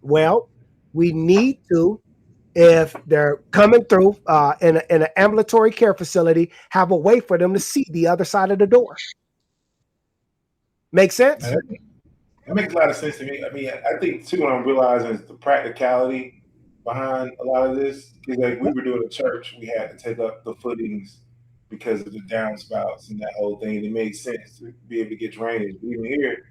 Well, we need to, if they're coming through in an ambulatory care facility, have a way for them to see the other side of the door. Make sense? That makes a lot of sense to me. I mean, I think too, what I'm realizing is the practicality behind a lot of this is like we were doing a church, we had to take up the footings because of the downspouts and that whole thing. It made sense to be able to get drainage. But even here,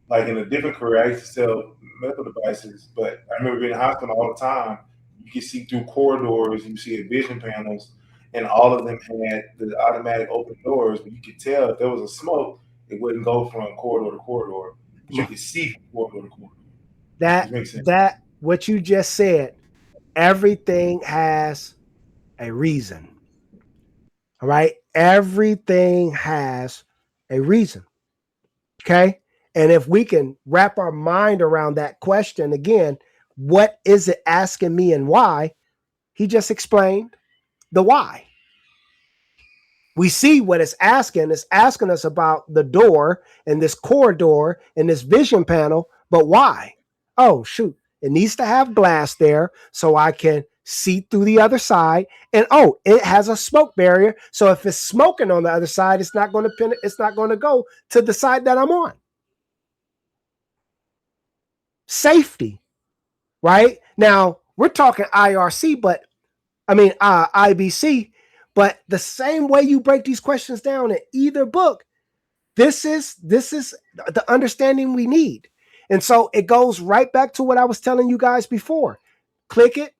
like in a different career, I used to sell medical devices, but I remember being in the hospital all the time. You could see through corridors, you see vision panels, and all of them had the automatic open doors, but you could tell if there was a smoke, it wouldn't go from corridor to corridor. But you could see from corridor to corridor. That what you just said, everything has a reason. All right. Everything has a reason. Okay. And if we can wrap our mind around that question again, what is it asking me and why? He just explained the why. We see what it's asking. It's asking us about the door and this corridor and this vision panel, but why? Oh, shoot. It needs to have glass there so I can see through the other side. And oh, it has a smoke barrier. So if it's smoking on the other side, it's not going to go to the side that I'm on. Safety, right? Now we're talking IRC, but I mean IBC, but the same way you break these questions down in either book, this is the understanding we need. And so it goes right back to what I was telling you guys before. Click it,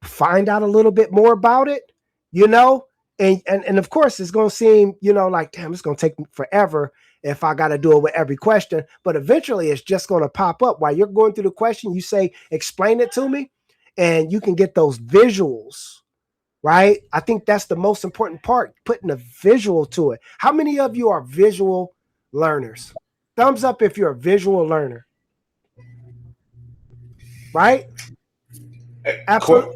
find out a little bit more about it, and of course it's going to seem, like, damn, it's going to take me forever if I got to do it with every question, but eventually it's just going to pop up while you're going through the question. You say, explain it to me, and you can get those visuals, right? I think that's the most important part, putting a visual to it. How many of you are visual learners? Thumbs up if you're a visual learner. Right? Absolutely.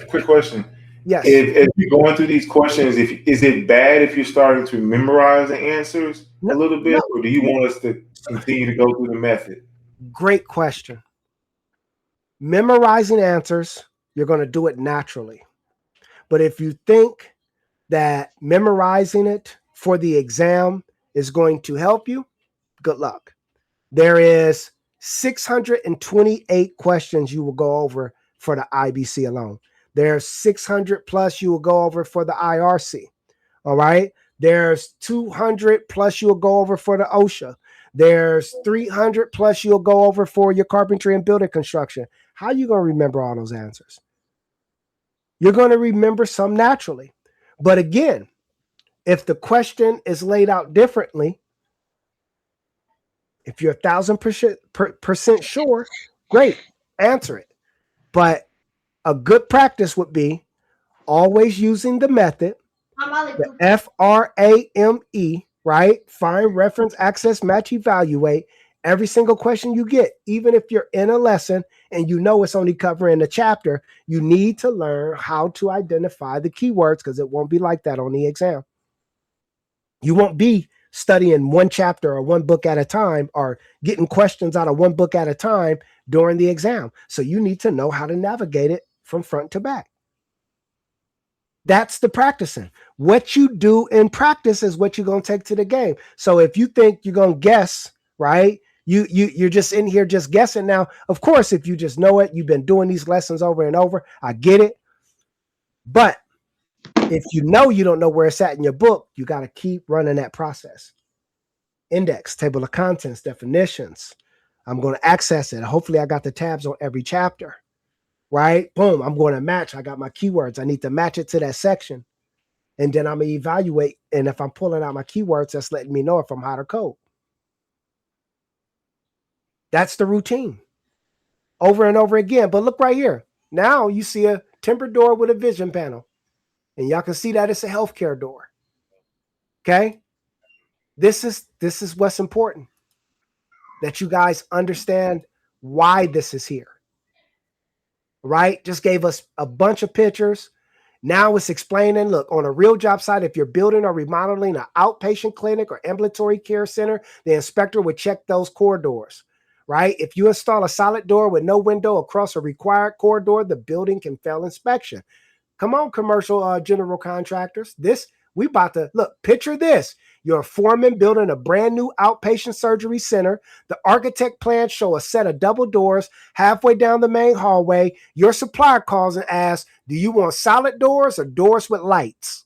Quick question. Yes. If you're going through these questions, is it bad if you're starting to memorize the answers a little bit, or do you want us to continue to go through the method? Great question. Memorizing answers, you're going to do it naturally. But if you think that memorizing it for the exam is going to help you, good luck. There is 628 questions you will go over for the IBC alone. There's 600 plus you will go over for the IRC. All right. There's 200 plus you will go over for the OSHA. There's 300 plus you'll go over for your carpentry and building construction. How are you going to remember all those answers? You're going to remember some naturally. But again, if the question is laid out differently, if you're 1,000% sure, great, answer it. But a good practice would be always using the method, the FRAME, right? Find, reference, access, match, evaluate. Every single question you get, even if you're in a lesson and you know it's only covering a chapter, you need to learn how to identify the keywords because it won't be like that on the exam. You won't be studying one chapter or one book at a time or getting questions out of one book at a time during the exam. So you need to know how to navigate it from front to back. That's the practicing. What you do in practice is what you're going to take to the game. So if you think you're going to guess, right? You're just in here just guessing. Now, of course, if you just know it, you've been doing these lessons over and over. I get it. But if you know you don't know where it's at in your book, you got to keep running that process. Index, table of contents, definitions. I'm going to access it. Hopefully I got the tabs on every chapter, right? Boom, I'm going to match. I got my keywords. I need to match it to that section. And then I'm going to evaluate. And if I'm pulling out my keywords, that's letting me know if I'm hot or cold. That's the routine over and over again. But look right here. Now you see a timber door with a vision panel. And y'all can see that it's a healthcare door. Okay. This is what's important. That you guys understand why this is here. Right? Just gave us a bunch of pictures. Now it's explaining, look, on a real job site, if you're building or remodeling an outpatient clinic or ambulatory care center, the inspector would check those corridors. Right? If you install a solid door with no window across a required corridor, the building can fail inspection. Come on, commercial general contractors. We about to look, picture this. You're a foreman building a brand new outpatient surgery center. The architect plans show a set of double doors halfway down the main hallway. Your supplier calls and asks, do you want solid doors or doors with lights?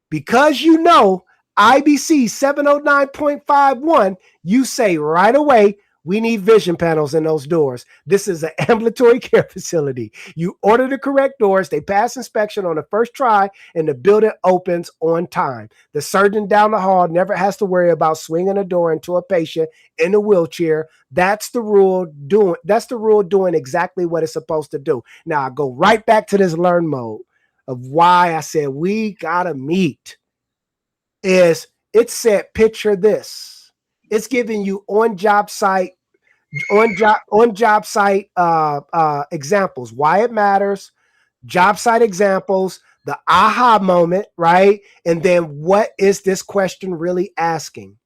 Because you know IBC 709.51, you say right away, we need vision panels in those doors. This is an ambulatory care facility. You order the correct doors. They pass inspection on the first try, and the building opens on time. The surgeon down the hall never has to worry about swinging a door into a patient in a wheelchair. That's the rule doing exactly what it's supposed to do. Now, I go right back to this learn mode of why I said we got to meet. It said, picture this. It's giving you on-job site examples, why it matters, job site examples, the aha moment, right? And then what is this question really asking?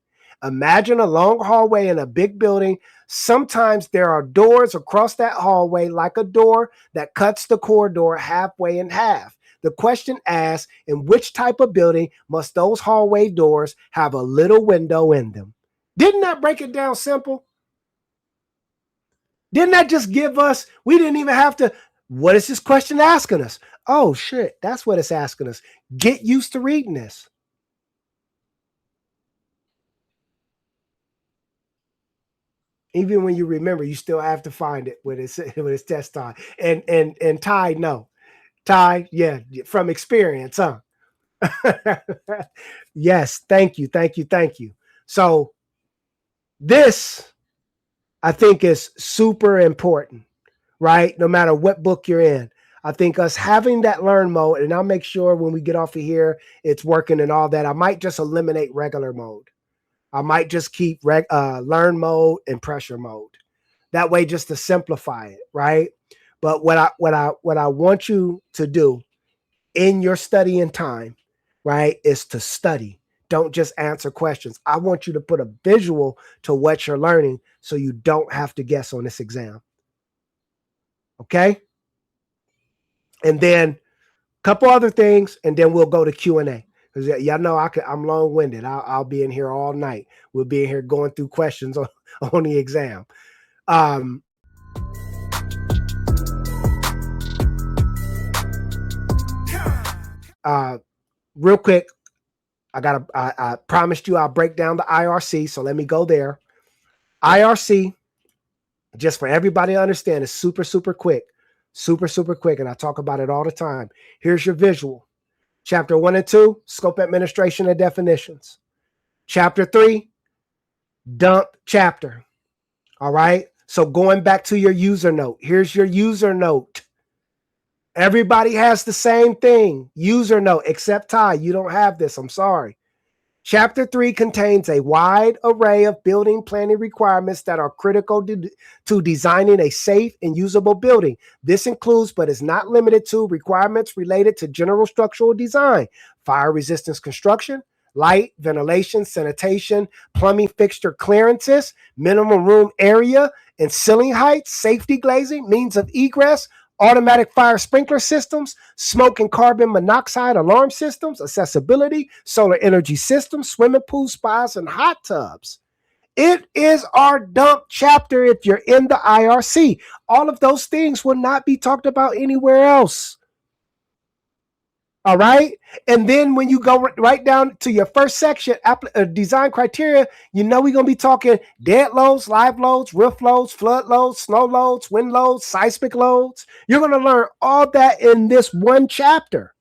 Imagine a long hallway in a big building. Sometimes there are doors across that hallway, like a door that cuts the corridor halfway in half. The question asks, in which type of building must those hallway doors have a little window in them? Didn't that break it down simple? Didn't that just give us, we didn't even have to, what is this question asking us? Oh shit, that's what it's asking us. Get used to reading this. Even when you remember, you still have to find it when it's test time. And Ty, no. Ty, yeah, from experience, huh? Yes, thank you. So this, I think, is super important, right? No matter what book you're in. I think us having that learn mode, and I'll make sure when we get off of here, it's working and all that. I might just eliminate regular mode. I might just keep learn mode and pressure mode. That way, just to simplify it, right? But what I want you to do in your studying time, right, is to study. Don't just answer questions. I want you to put a visual to what you're learning so you don't have to guess on this exam. Okay? And then a couple other things, and then we'll go to Q&A. Because y'all know I'm long-winded. I'll be in here all night. We'll be in here going through questions on the exam. Real quick, I promised you I'll break down the IRC, so let me go there. IRC, just for everybody to understand, is super, super quick. Super, super quick, and I talk about it all the time. Here's your visual. Chapter 1 and 2, scope administration and definitions. Chapter 3, dump chapter. All right? So going back to your user note, here's your user note. Everybody has the same thing, user note, except Ty. You don't have this. I'm sorry. Chapter 3 contains a wide array of building planning requirements that are critical to designing a safe and usable building. This includes, but is not limited to, requirements related to general structural design, fire resistance construction, light, ventilation, sanitation, plumbing fixture clearances, minimum room area and ceiling height, safety glazing, means of egress, automatic fire sprinkler systems, smoke and carbon monoxide alarm systems, accessibility, solar energy systems, swimming pools, spas, and hot tubs. It is our dump chapter if you're in the IRC. All of those things will not be talked about anywhere else. All right. And then when you go right down to your first section, design criteria, we're going to be talking dead loads, live loads, roof loads, flood loads, snow loads, wind loads, seismic loads. You're going to learn all that in this one chapter.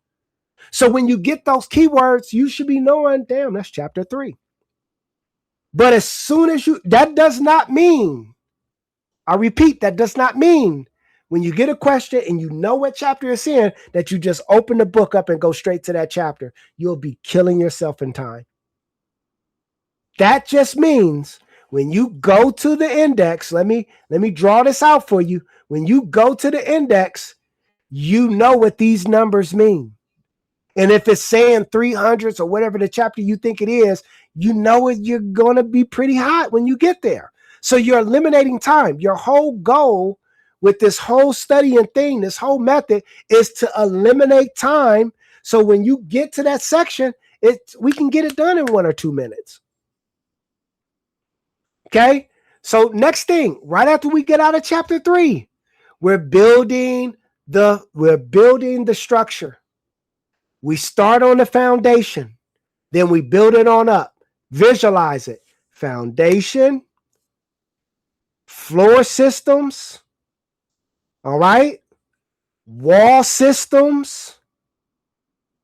So when you get those keywords, you should be knowing, damn, that's chapter 3. But as soon as that does not mean, I repeat, that does not mean when you get a question and you know what chapter it's in, that you just open the book up and go straight to that chapter. You'll be killing yourself in time. That just means when you go to the index, let me draw this out for you. When you go to the index, you know what these numbers mean. And if it's saying 300s or whatever the chapter you think it is, you know you're going to be pretty hot when you get there. So you're eliminating time. Your whole goal with this whole studying thing, this whole method, is to eliminate time. So when you get to that section, we can get it done in 1 or 2 minutes. Okay. So next thing, right after we get out of chapter 3, we're building the structure. We start on the foundation, then we build it on up. Visualize it. Foundation, floor systems. All right. Wall systems.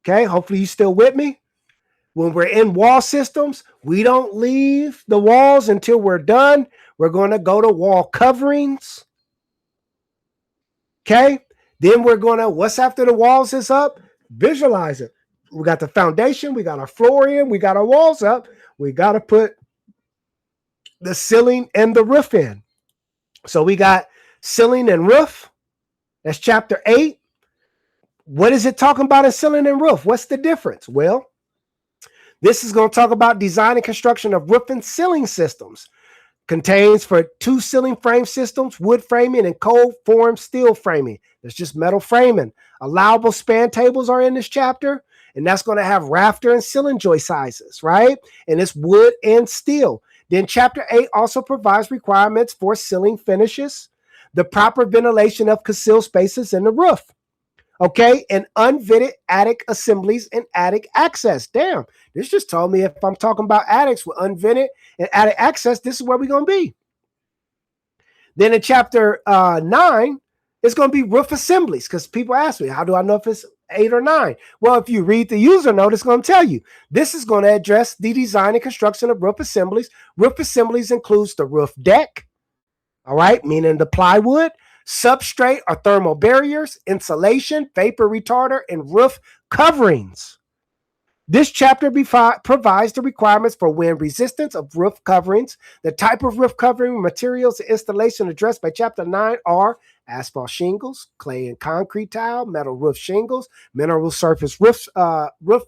Okay. Hopefully you're still with me. When we're in wall systems, we don't leave the walls until we're done. We're going to go to wall coverings. Okay. Then we're going to, what's after the walls is up? Visualize it. We got the foundation. We got our floor in. We got our walls up. We got to put the ceiling and the roof in. So we got ceiling and roof. That's chapter 8. What is it talking about in ceiling and roof? What's the difference? Well, this is going to talk about design and construction of roof and ceiling systems. Contains for 2 ceiling frame systems, wood framing and cold form steel framing. There's just metal framing. Allowable span tables are in this chapter, and that's going to have rafter and ceiling joist sizes, right? And it's wood and steel. Then chapter 8 also provides requirements for ceiling finishes, the proper ventilation of concealed spaces in the roof. Okay, and unvetted attic assemblies and attic access. Damn, this just told me if I'm talking about attics with unvetted and attic access, this is where we're going to be. Then in chapter 9, it's going to be roof assemblies, because people ask me, how do I know if it's 8 or 9? Well, if you read the user note, it's going to tell you. This is going to address the design and construction of roof assemblies. Roof assemblies includes the roof deck, all right, meaning the plywood, substrate or thermal barriers, insulation, vapor retarder, and roof coverings. This chapter provides the requirements for wind resistance of roof coverings. The type of roof covering materials and installation addressed by chapter 9 are asphalt shingles, clay and concrete tile, metal roof shingles, mineral surface roof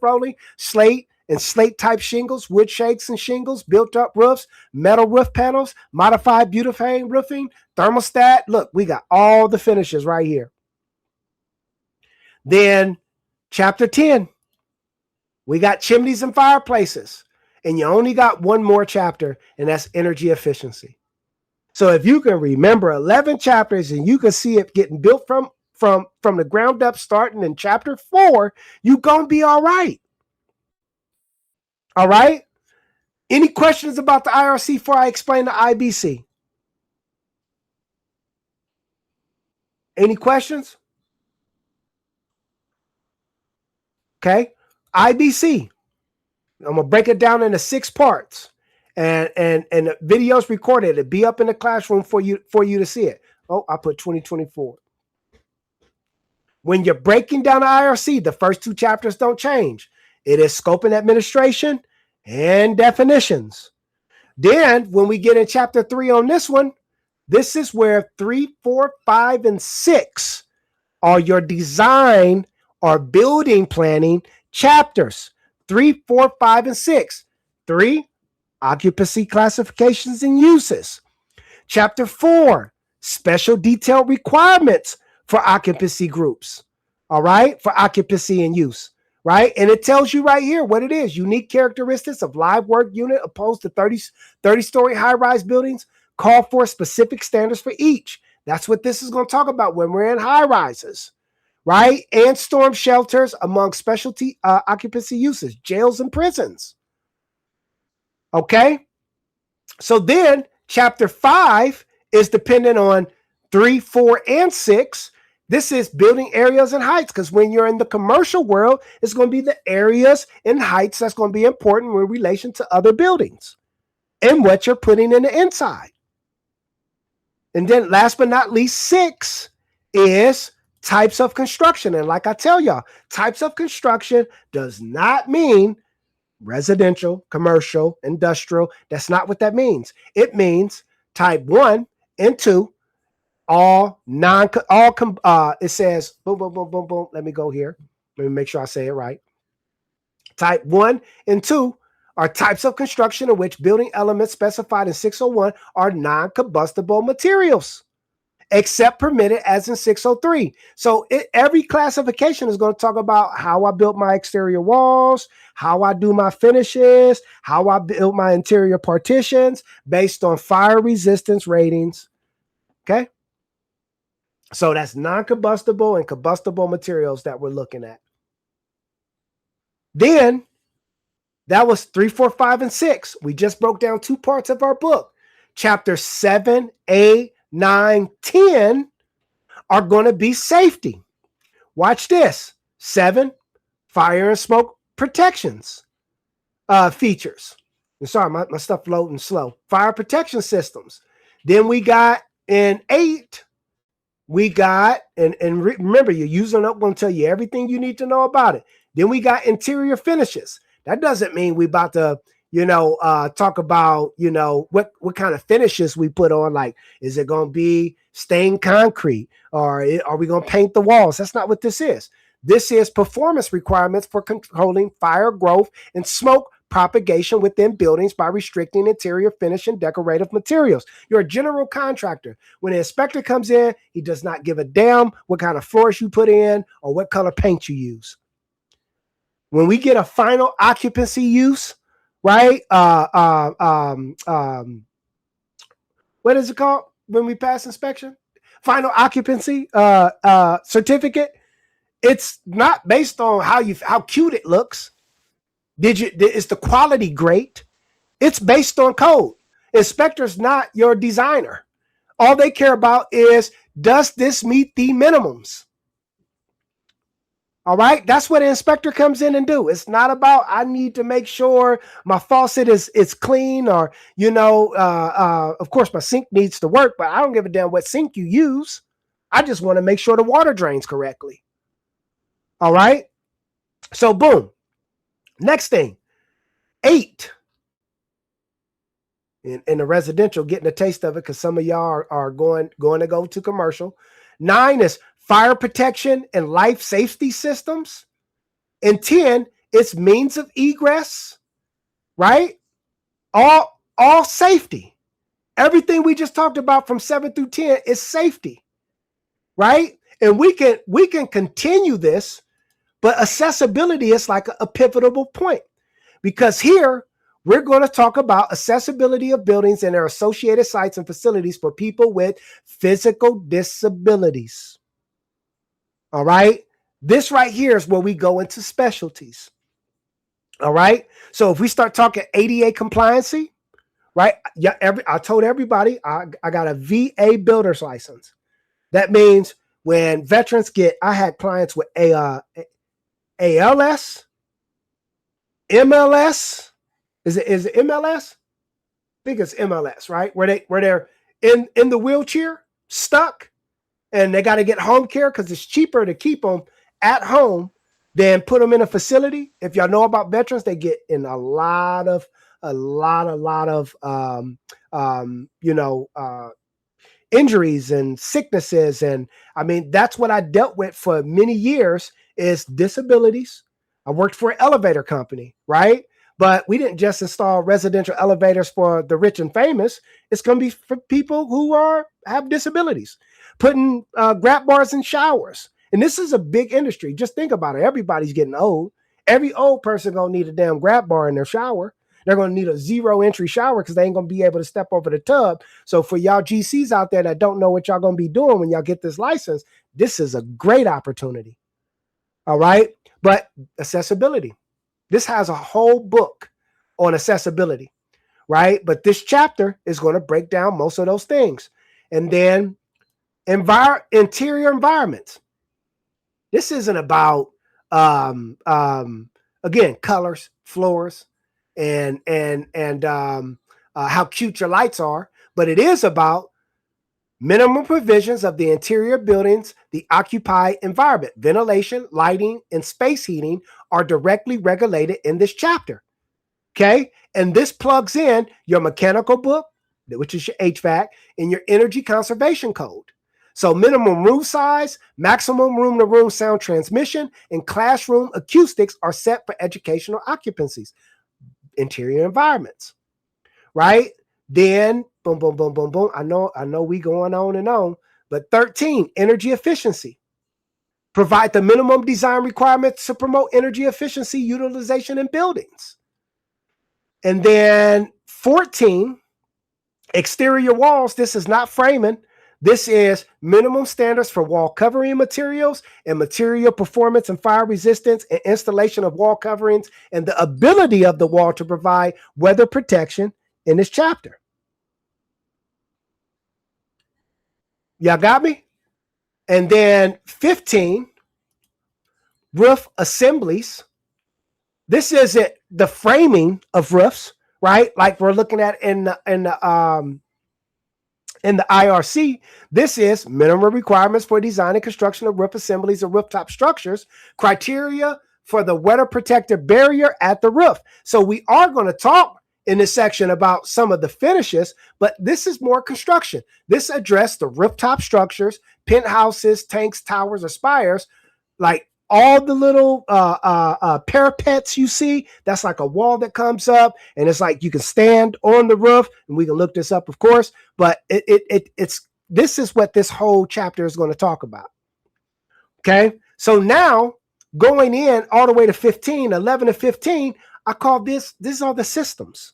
rolling, slate and slate type shingles, wood shakes and shingles, built up roofs, metal roof panels, modified butane roofing, thermostat. Look, we got all the finishes right here. Then chapter 10, we got chimneys and fireplaces. And you only got one more chapter, and that's energy efficiency. So if you can remember 11 chapters and you can see it getting built from the ground up starting in chapter 4, you're going to be all right. All right. Any questions about the IRC before I explain the IBC? Any questions? Okay. IBC. I'm gonna break it down into 6 parts, and the video's recorded. It'll be up in the classroom for you to see it. Oh, I put 2024. When you're breaking down the IRC, the first 2 chapters don't change. It is scope and administration and definitions. Then when we get in chapter 3 on this one, this is where 3, 4, 5, and 6 are your design or building planning chapters. 3, 4, 5, and 6. 3, occupancy classifications and uses. Chapter 4, special detailed requirements for occupancy groups. All right, for occupancy and use. Right, and it tells you right here what it is: unique characteristics of live work unit opposed to 30-story high-rise buildings. Call for specific standards for each. That's what this is going to talk about when we're in high rises, right? And storm shelters among specialty occupancy uses, jails and prisons. Okay. So then chapter 5 is dependent on 3, 4, and 6. This is building areas and heights, because when you're in the commercial world, it's going to be the areas and heights that's going to be important in relation to other buildings and what you're putting in the inside. And then last but not least, 6 is types of construction. And like I tell y'all, types of construction does not mean residential, commercial, industrial. That's not what that means. It means type 1 and 2, it says, boom, boom, boom, boom, boom. Let me go here. Let me make sure I say it right. Type 1 and 2 are types of construction in which building elements specified in 601 are non-combustible materials, except permitted as in 603. So every classification is going to talk about how I built my exterior walls, how I do my finishes, how I build my interior partitions based on fire resistance ratings. Okay. So that's non-combustible and combustible materials that we're looking at. Then that was 3, 4, 5, and 6. We just broke down 2 parts of our book. Chapter 7, 8, 9, 10 are going to be safety. Watch this. 7, fire and smoke protections features. And sorry, my stuff loading slow. Fire protection systems. Then we got in 8, we got, and remember, your user note going to tell you everything you need to know about it. Then we got interior finishes. That doesn't mean we about to, talk about, what kind of finishes we put on. Like, is it going to be stained concrete, or are we going to paint the walls? That's not what this is. This is performance requirements for controlling fire growth and smoke propagation within buildings by restricting interior finish and decorative materials. You're a general contractor. When an inspector comes in, he does not give a damn what kind of floors you put in or what color paint you use. When we get a final occupancy use, right? What is it called when we pass inspection? Final occupancy certificate. It's not based on how cute it looks. Is the quality great? It's based on code. Inspector's not your designer. All they care about is, does this meet the minimums? All right. That's what an inspector comes in and do. It's not about, I need to make sure my faucet is clean, or, of course my sink needs to work, but I don't give a damn what sink you use. I just want to make sure the water drains correctly. All right. So boom. Next thing, 8. In the residential, getting a taste of it, because some of y'all are going to go to commercial. 9 is fire protection and life safety systems. And 10, it's means of egress, right? All safety. Everything we just talked about from 7 through 10 is safety, right? And we can continue this, but accessibility is like a pivotal point, because here we're going to talk about accessibility of buildings and their associated sites and facilities for people with physical disabilities. All right. This right here is where we go into specialties. All right. So if we start talking ADA compliancy, right? Yeah. I told everybody I got a VA builder's license. That means when veterans I had clients with ALS, MLS. Is it MLS? I think it's MLS, right? Where they're in the wheelchair, stuck, and they got to get home care because it's cheaper to keep them at home than put them in a facility. If y'all know about veterans, they get in a lot of injuries and sicknesses. And I mean, that's what I dealt with for many years is disabilities. I worked for an elevator company, right? But we didn't just install residential elevators for the rich and famous. It's going to be for people who have disabilities, putting grab bars in showers. And this is a big industry. Just think about it. Everybody's getting old. Every old person going to need a damn grab bar in their shower. They're going to need a 0 entry shower because they ain't going to be able to step over the tub. So for y'all GCs out there that don't know what y'all going to be doing when y'all get this license, this is a great opportunity. All right. But accessibility. This has a whole book on accessibility, right? But this chapter is going to break down most of those things. And then interior environments. This isn't about, again, colors, floors, and how cute your lights are, but it is about minimum provisions of the interior buildings, the occupied environment. Ventilation, lighting, and space heating are directly regulated in this chapter. Okay. And this plugs in your mechanical book, which is your HVAC, and your energy conservation code. So minimum room size, maximum room-to-room sound transmission, and classroom acoustics are set for educational occupancies. Interior environments, right? Then boom, boom, boom, boom, boom. I know we going on and on, but 13, energy efficiency. Provide the minimum design requirements to promote energy efficiency utilization in buildings. And then 14, exterior walls. This is not framing. This is minimum standards for wall covering materials and material performance and fire resistance and installation of wall coverings and the ability of the wall to provide weather protection in this chapter. Y'all got me? And then 15, roof assemblies. This isn't the framing of roofs, right? Like we're looking at in the IRC. This is minimum requirements for design and construction of roof assemblies and rooftop structures, criteria for the weather protective barrier at the roof. So we are going to talk in this section about some of the finishes, but this is more construction. This addressed the rooftop structures, penthouses, tanks, towers, or spires, like all the little parapets you see. That's like a wall that comes up, and it's like you can stand on the roof, and we can look this up, of course. But this is what this whole chapter is going to talk about. Okay, so now going in all the way to 15, 11 to 15, I call this are the systems.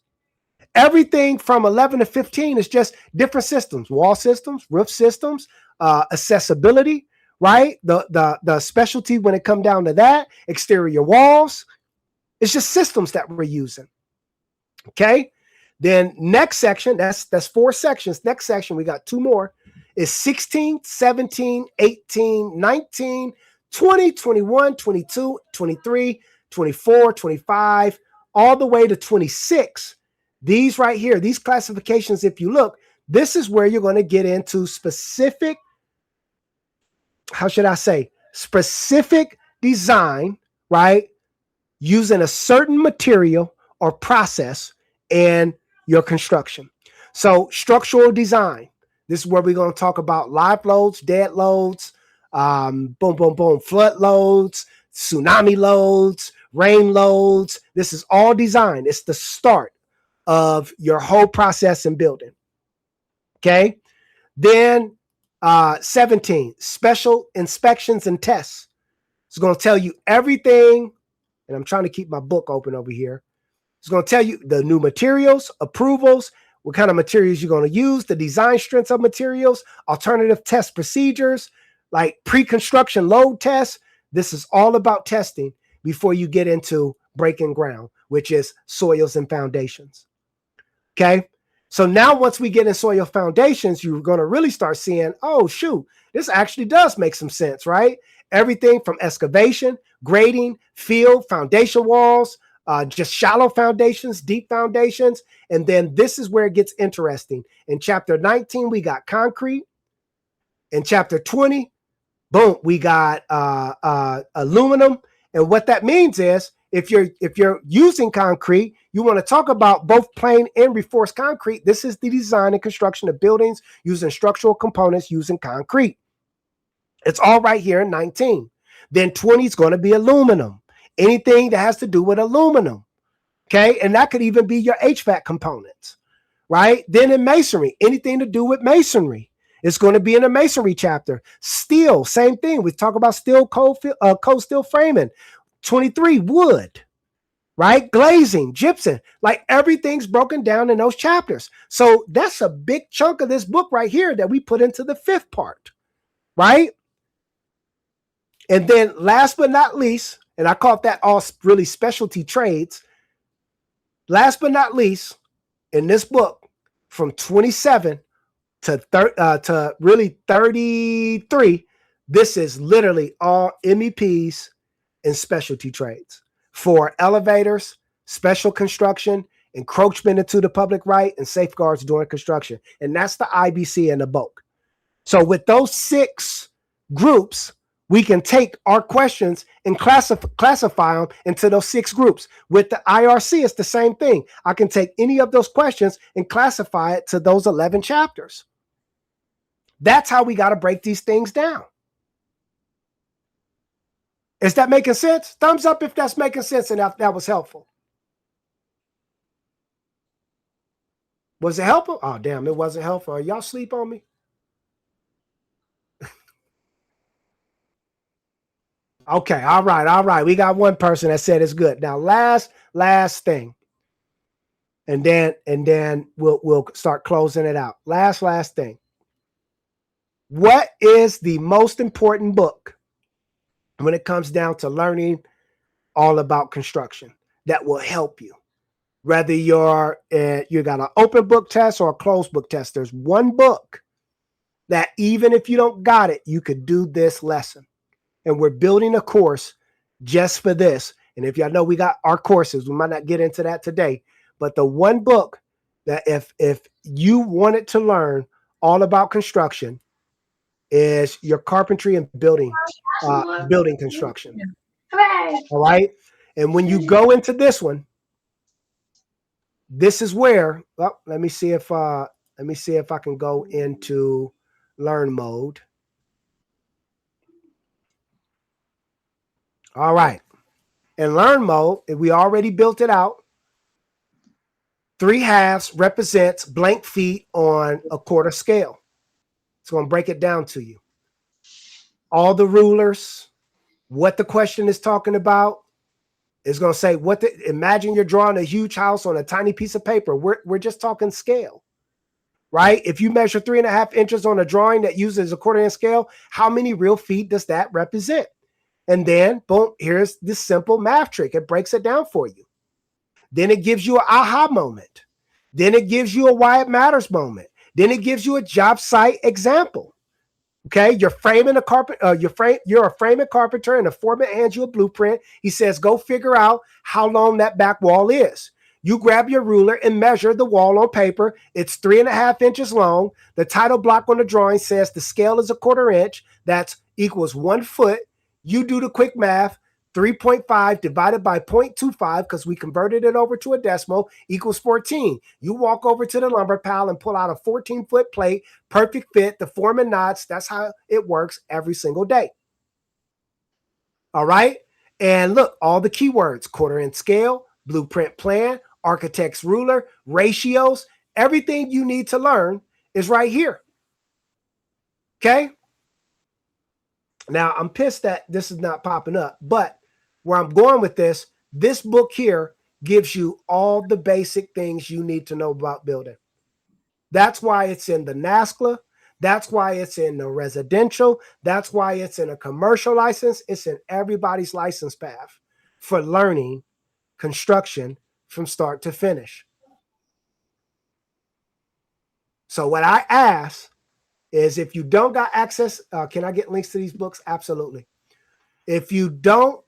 Everything from 11 to 15 is just different systems: wall systems, roof systems, accessibility. Right? The specialty when it come down to that, exterior walls, it's just systems that we're using. Okay. Then next section, that's 4 sections. Next section, we got 2 more, is 16, 17, 18, 19, 20, 21, 22, 23, 24, 25, all the way to 26. These right here, these classifications, if you look, this is where you're going to get into specific, how should I say, specific design, right? Using a certain material or process in your construction. So structural design, this is where we're going to talk about live loads, dead loads, boom, boom, boom, flood loads, tsunami loads, rain loads. This is all design. It's the start of your whole process in building. Okay. Then 17, special inspections and tests. It's going to tell you everything, and I'm trying to keep my book open over here. It's going to tell you the new materials, approvals, what kind of materials you're going to use, the design strengths of materials, alternative test procedures, like pre-construction load tests. This is all about testing before you get into breaking ground. which is soils and foundations. Okay. So now once we get in soil foundations, you're going to really start seeing, oh, shoot, this actually does make some sense, right? Everything from excavation, grading, field, foundation walls, just shallow foundations, deep foundations. And then this is where it gets interesting. In chapter 19, we got concrete. In chapter 20, boom, we got aluminum. And what that means is if you're using concrete, you want to talk about both plain and reinforced concrete. This is the design and construction of buildings using structural components using concrete. It's all right here in 19. Then 20 is going to be aluminum. Anything that has to do with aluminum. Okay. And that could even be your HVAC components, right? Then in masonry, anything to do with masonry. It's going to be in the masonry chapter. Steel, same thing. We talk about steel, cold steel framing. 23, wood, right? Glazing, gypsum, like everything's broken down in those chapters. So that's a big chunk of this book right here that we put into the 5th part, right? And then last but not least, and I call that all really specialty trades. Last but not least, in this book, from 27 to really 33, this is literally all MEPs and specialty trades for elevators, special construction, encroachment into the public right, and safeguards during construction. And that's the IBC in the bulk. So with those 6 groups, we can take our questions and classify them into those 6 groups. With the IRC, it's the same thing. I can take any of those questions and classify it to those 11 chapters. That's how we got to break these things down. Is that making sense? Thumbs up if that's making sense and that was helpful. Was it helpful? Oh, damn, it wasn't helpful. Are y'all sleep on me? Okay, all right. We got one person that said it's good. Now, last thing. And then we'll start closing it out. Last thing. What is the most important book when it comes down to learning all about construction that will help you? Whether you got an open book test or a closed book test, there's one book that even if you don't got it, you could do this lesson. And we're building a course just for this. And if y'all know we got our courses, we might not get into that today, but the one book that if you wanted to learn all about construction is your carpentry and building construction. All right. And when you go into this one, this is where, well, let me see if I can go into learn mode. All right. In learn mode, we already built it out. 3/2 represents blank feet on a quarter scale. It's going to break it down to you. All the rulers, what the question is talking about, is going to say imagine you're drawing a huge house on a tiny piece of paper. We're just talking scale, right? If you measure 3.5 inches on a drawing that uses a quarter inch scale, how many real feet does that represent? And then, boom, here's this simple math trick. It breaks it down for you. Then it gives you an aha moment. Then it gives you a why it matters moment. Then it gives you a job site example. Okay, you're framing a you're a framing carpenter, and the foreman hands you a blueprint. He says, go figure out how long that back wall is. You grab your ruler and measure the wall on paper. It's 3.5 inches long. The title block on the drawing says the scale is a quarter inch. That's equals 1 foot. You do the quick math. 3.5 divided by 0.25, because we converted it over to a decimal, equals 14. You walk over to the lumber pile and pull out a 14-foot plate, perfect fit. The foreman nods. That's how it works every single day. All right. And look, all the keywords: quarter inch scale, blueprint plan, architect's ruler, ratios, everything you need to learn is right here. Okay. Now, I'm pissed that this is not popping up, but where I'm going with this book here gives you all the basic things you need to know about building. That's why it's in the NASCLA. That's why it's in the residential. That's why it's in a commercial license. It's in everybody's license path for learning construction from start to finish. So what I ask is, if you don't got access, can I get links to these books? Absolutely. If you don't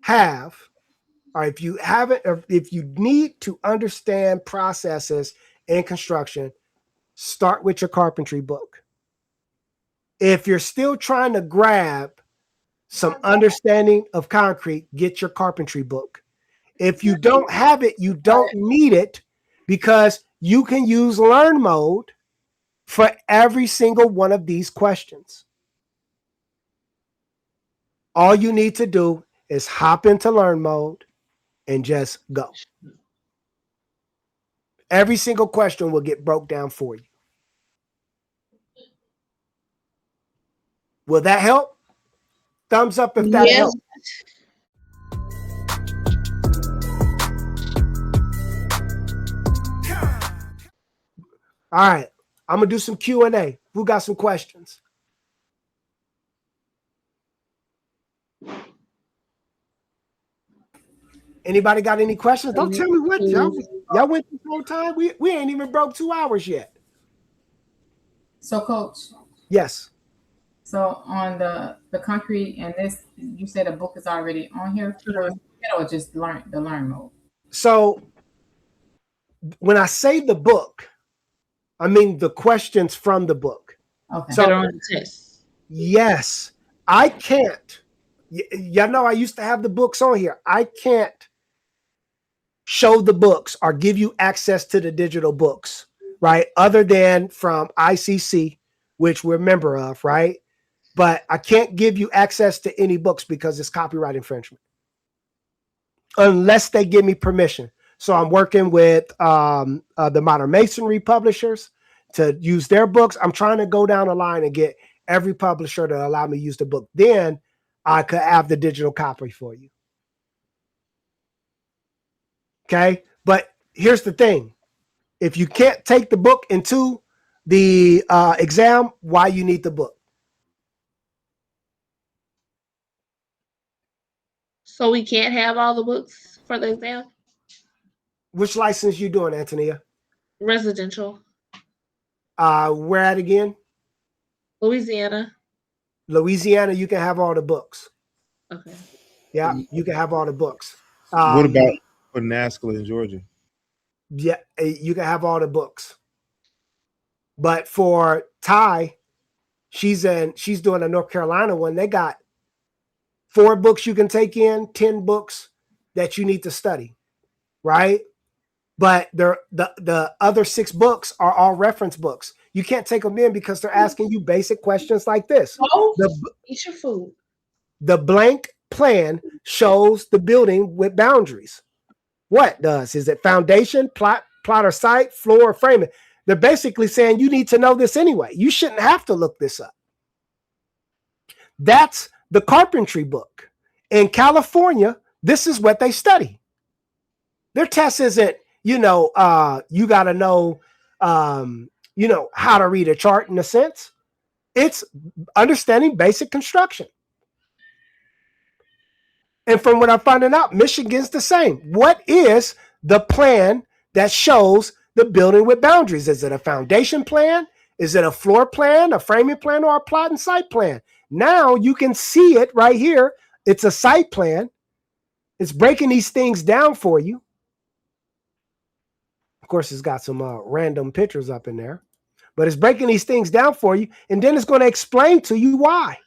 have, or if you haven't, or if you need to understand processes in construction, start with your carpentry book. If you're still trying to grab some understanding of concrete, get your carpentry book. If you don't have it, you don't need it, because you can use learn mode for every single one of these questions. All you need to do is hop into learn mode and just go. Every single question will get broke down for you. Will that help? Thumbs up if that Yes. helps. All right, I'm gonna do some Q&A. Who got some questions? Anybody got any questions? Don't tell me what y'all went this whole time. We ain't even broke 2 hours yet. So, Coach, Yes. so on the concrete and this, you said a book is already on here, or just the learn mode? So when I say the book, I mean the questions from the book. Okay. So That are on the test. yes, I can't. Y'all know I used to have the books on here. I can't show the books or give you access to the digital books, right? Other than from ICC, which we're a member of, right? But I can't give you access to any books because it's copyright infringement, unless they give me permission. So I'm working with the Modern Masonry publishers to use their books. I'm trying to go down the line and get every publisher to allow me to use the book. Then I could have the digital copy for you. Okay. But here's the thing. If you can't take the book into the exam, why you need the book? So we can't have all the books for the exam? Which license you doing, Antonia? Residential. Where at again? Louisiana. Louisiana, you can have all the books. Okay. Yeah, you can have all the books. What about for NASCLA in Georgia? Yeah, you can have all the books. But for Ty, she's doing a North Carolina one. They got 4 books you can take in, 10 books that you need to study, right? But the other 6 books are all reference books. You can't take them in because they're asking you basic questions like this. Oh, eat your food. The blank plan shows the building with boundaries. What does? Is it foundation, plot or site, floor, or framing? They're basically saying you need to know this anyway. You shouldn't have to look this up. That's the carpentry book. In California, this is what they study. Their test isn't, you got to know, how to read a chart in a sense. It's understanding basic construction. And from what I'm finding out, Michigan's the same. What is the plan that shows the building with boundaries? Is it a foundation plan? Is it a floor plan, a framing plan, or a plot and site plan? Now you can see it right here. It's a site plan. It's breaking these things down for you. Of course, it's got some random pictures up in there, but it's breaking these things down for you. And then it's going to explain to you why.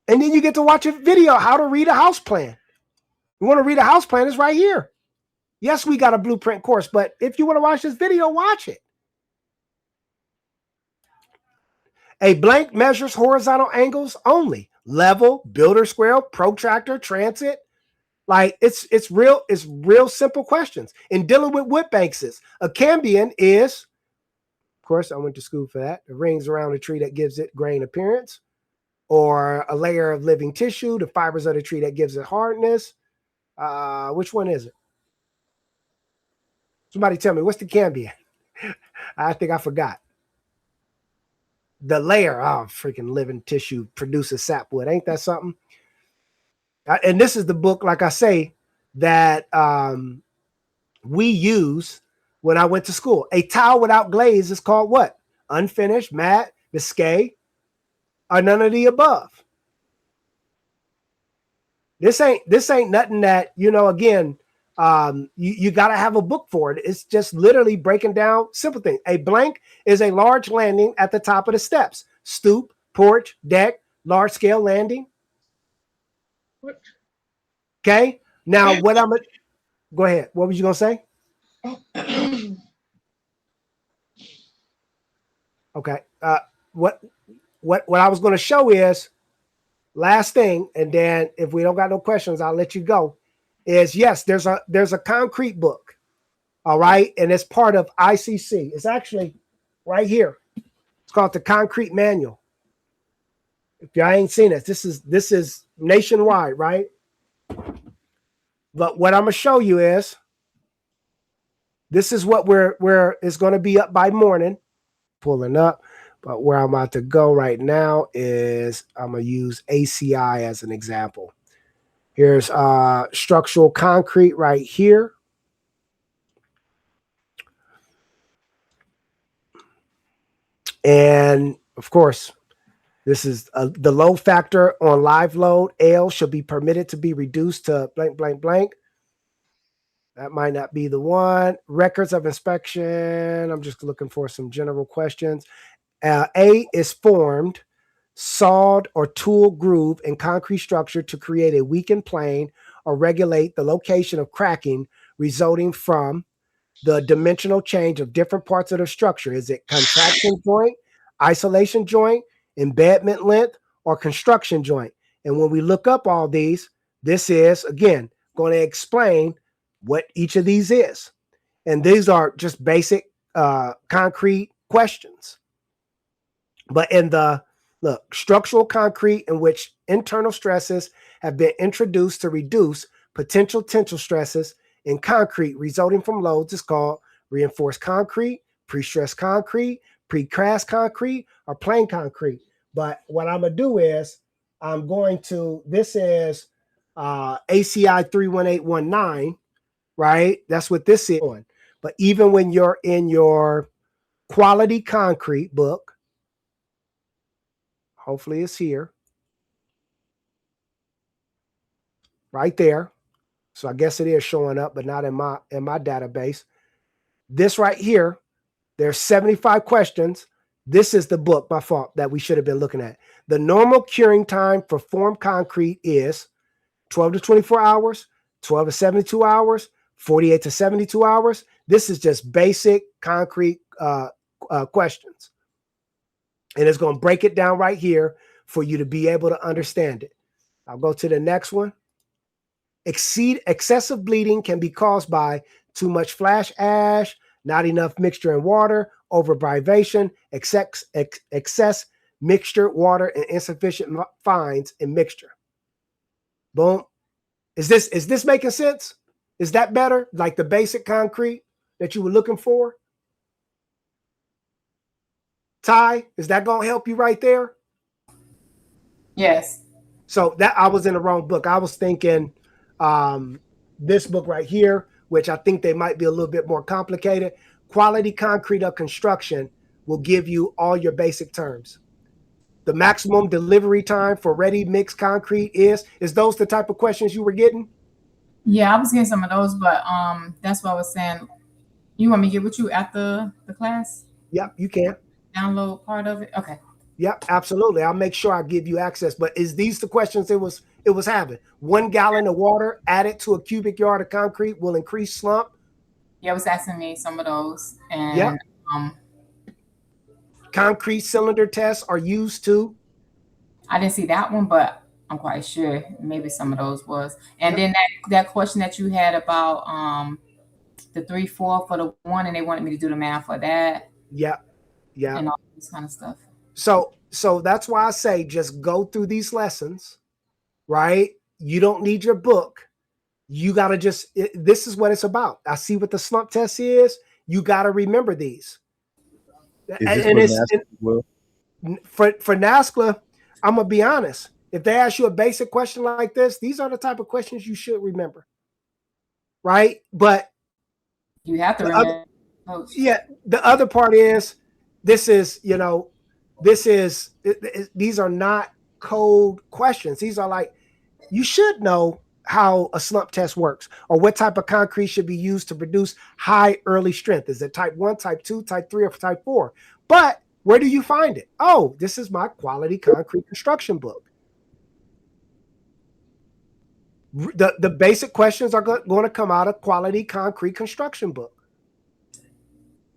And then you get to watch a video, how to read a house plan. You want to read a house plan, it's right here. Yes, we got a blueprint course, but if you want to watch this video, watch it. A blank measures horizontal angles only. Level, builder square, protractor, transit. Like it's real simple questions. In dealing with wood banks, a cambium is, of course, I went to school for that. The rings around a tree that gives it grain appearance, or a layer of living tissue, the fibers of the tree that gives it hardness. Which one is it? Somebody tell me, what's the cambium? I think I forgot. The layer, freaking living tissue produces sapwood. Ain't that something? And this is the book, like I say, that we use when I went to school. A tile without glaze is called what? Unfinished, matte, biscuit, or none of the above. This ain't nothing that, again, you got to have a book for it. It's just literally breaking down simple things. A blank is a large landing at the top of the steps. Stoop, porch, deck, large scale landing. Okay. Now, go ahead. What was you going to say? Okay. What I was going to show is last thing, and then if we don't got no questions, I'll let you go. Is yes, there's a concrete book, all right, and it's part of ICC. It's actually right here. It's called the Concrete Manual. If y'all ain't seen it, this is nationwide, right? But what I'm gonna show you is this is what it's going to be up by morning, pulling up. But where I'm about to go right now is I'm gonna use ACI as an example. Here's structural concrete right here. And of course, this is the load factor on live load. L should be permitted to be reduced to blank, blank, blank. That might not be the one. Records of inspection. I'm just looking for some general questions. A is formed, sawed or tool groove in concrete structure to create a weakened plane or regulate the location of cracking resulting from the dimensional change of different parts of the structure. Is it contraction joint, isolation joint, embedment length, or construction joint? And when we look up all these, this is, again, going to explain what each of these is. And these are just basic concrete questions. But in the structural concrete in which internal stresses have been introduced to reduce potential tensile stresses in concrete resulting from loads is called reinforced concrete, pre-stressed concrete, precast concrete, or plain concrete. But what I'm going to do is this is ACI 31819, right? That's what this is. But even when you're in your quality concrete book, hopefully it's here, right there. So I guess it is showing up, but not in my database. This right here, there's 75 questions. This is the book by fault that we should have been looking at. The normal curing time for formed concrete is 12 to 24 hours, 12 to 72 hours, 48 to 72 hours. This is just basic concrete questions. And it's going to break it down right here for you to be able to understand it. I'll go to the next one. Excessive bleeding can be caused by too much flash ash, not enough mixture in water, overbrivation, excess mixture, water, and insufficient fines in mixture. Boom. Is this making sense? Is that better? Like the basic concrete that you were looking for? Ty, is that going to help you right there? Yes. So that I was in the wrong book. I was thinking this book right here, which I think they might be a little bit more complicated. Quality Concrete of Construction will give you all your basic terms. The maximum delivery time for ready mixed concrete is those the type of questions you were getting? Yeah, I was getting some of those, but that's what I was saying. You want me to get with you after the class? Yep, you can. Download part of it? Okay. Yep, absolutely. I'll make sure I give you access. But is these the questions it was having? 1 gallon of water added to a cubic yard of concrete will increase slump? Yeah, it was asking me some of those. And yep. Concrete cylinder tests are used to? I didn't see that one, but I'm quite sure maybe some of those was. And then that question that you had about the 3/4 for the one, and they wanted me to do the math for that. Yeah. Yeah. And all this kind of stuff. So that's why I say just go through these lessons, right? You don't need your book. You got to this is what it's about. I see what the slump test is. You got to remember these. Is this for NASCLA? For NASCLA, I'm going to be honest. If they ask you a basic question like this, these are the type of questions you should remember, right? But You have to remember, Coach. yeah, the other part is this is, you know, these are not code questions. These are like, you should know how a slump test works or what type of concrete should be used to produce high early strength. Is it type 1, type 2, type 3, or type 4? But where do you find it? Oh, this is my quality concrete construction book. The basic questions are going to come out of quality concrete construction book.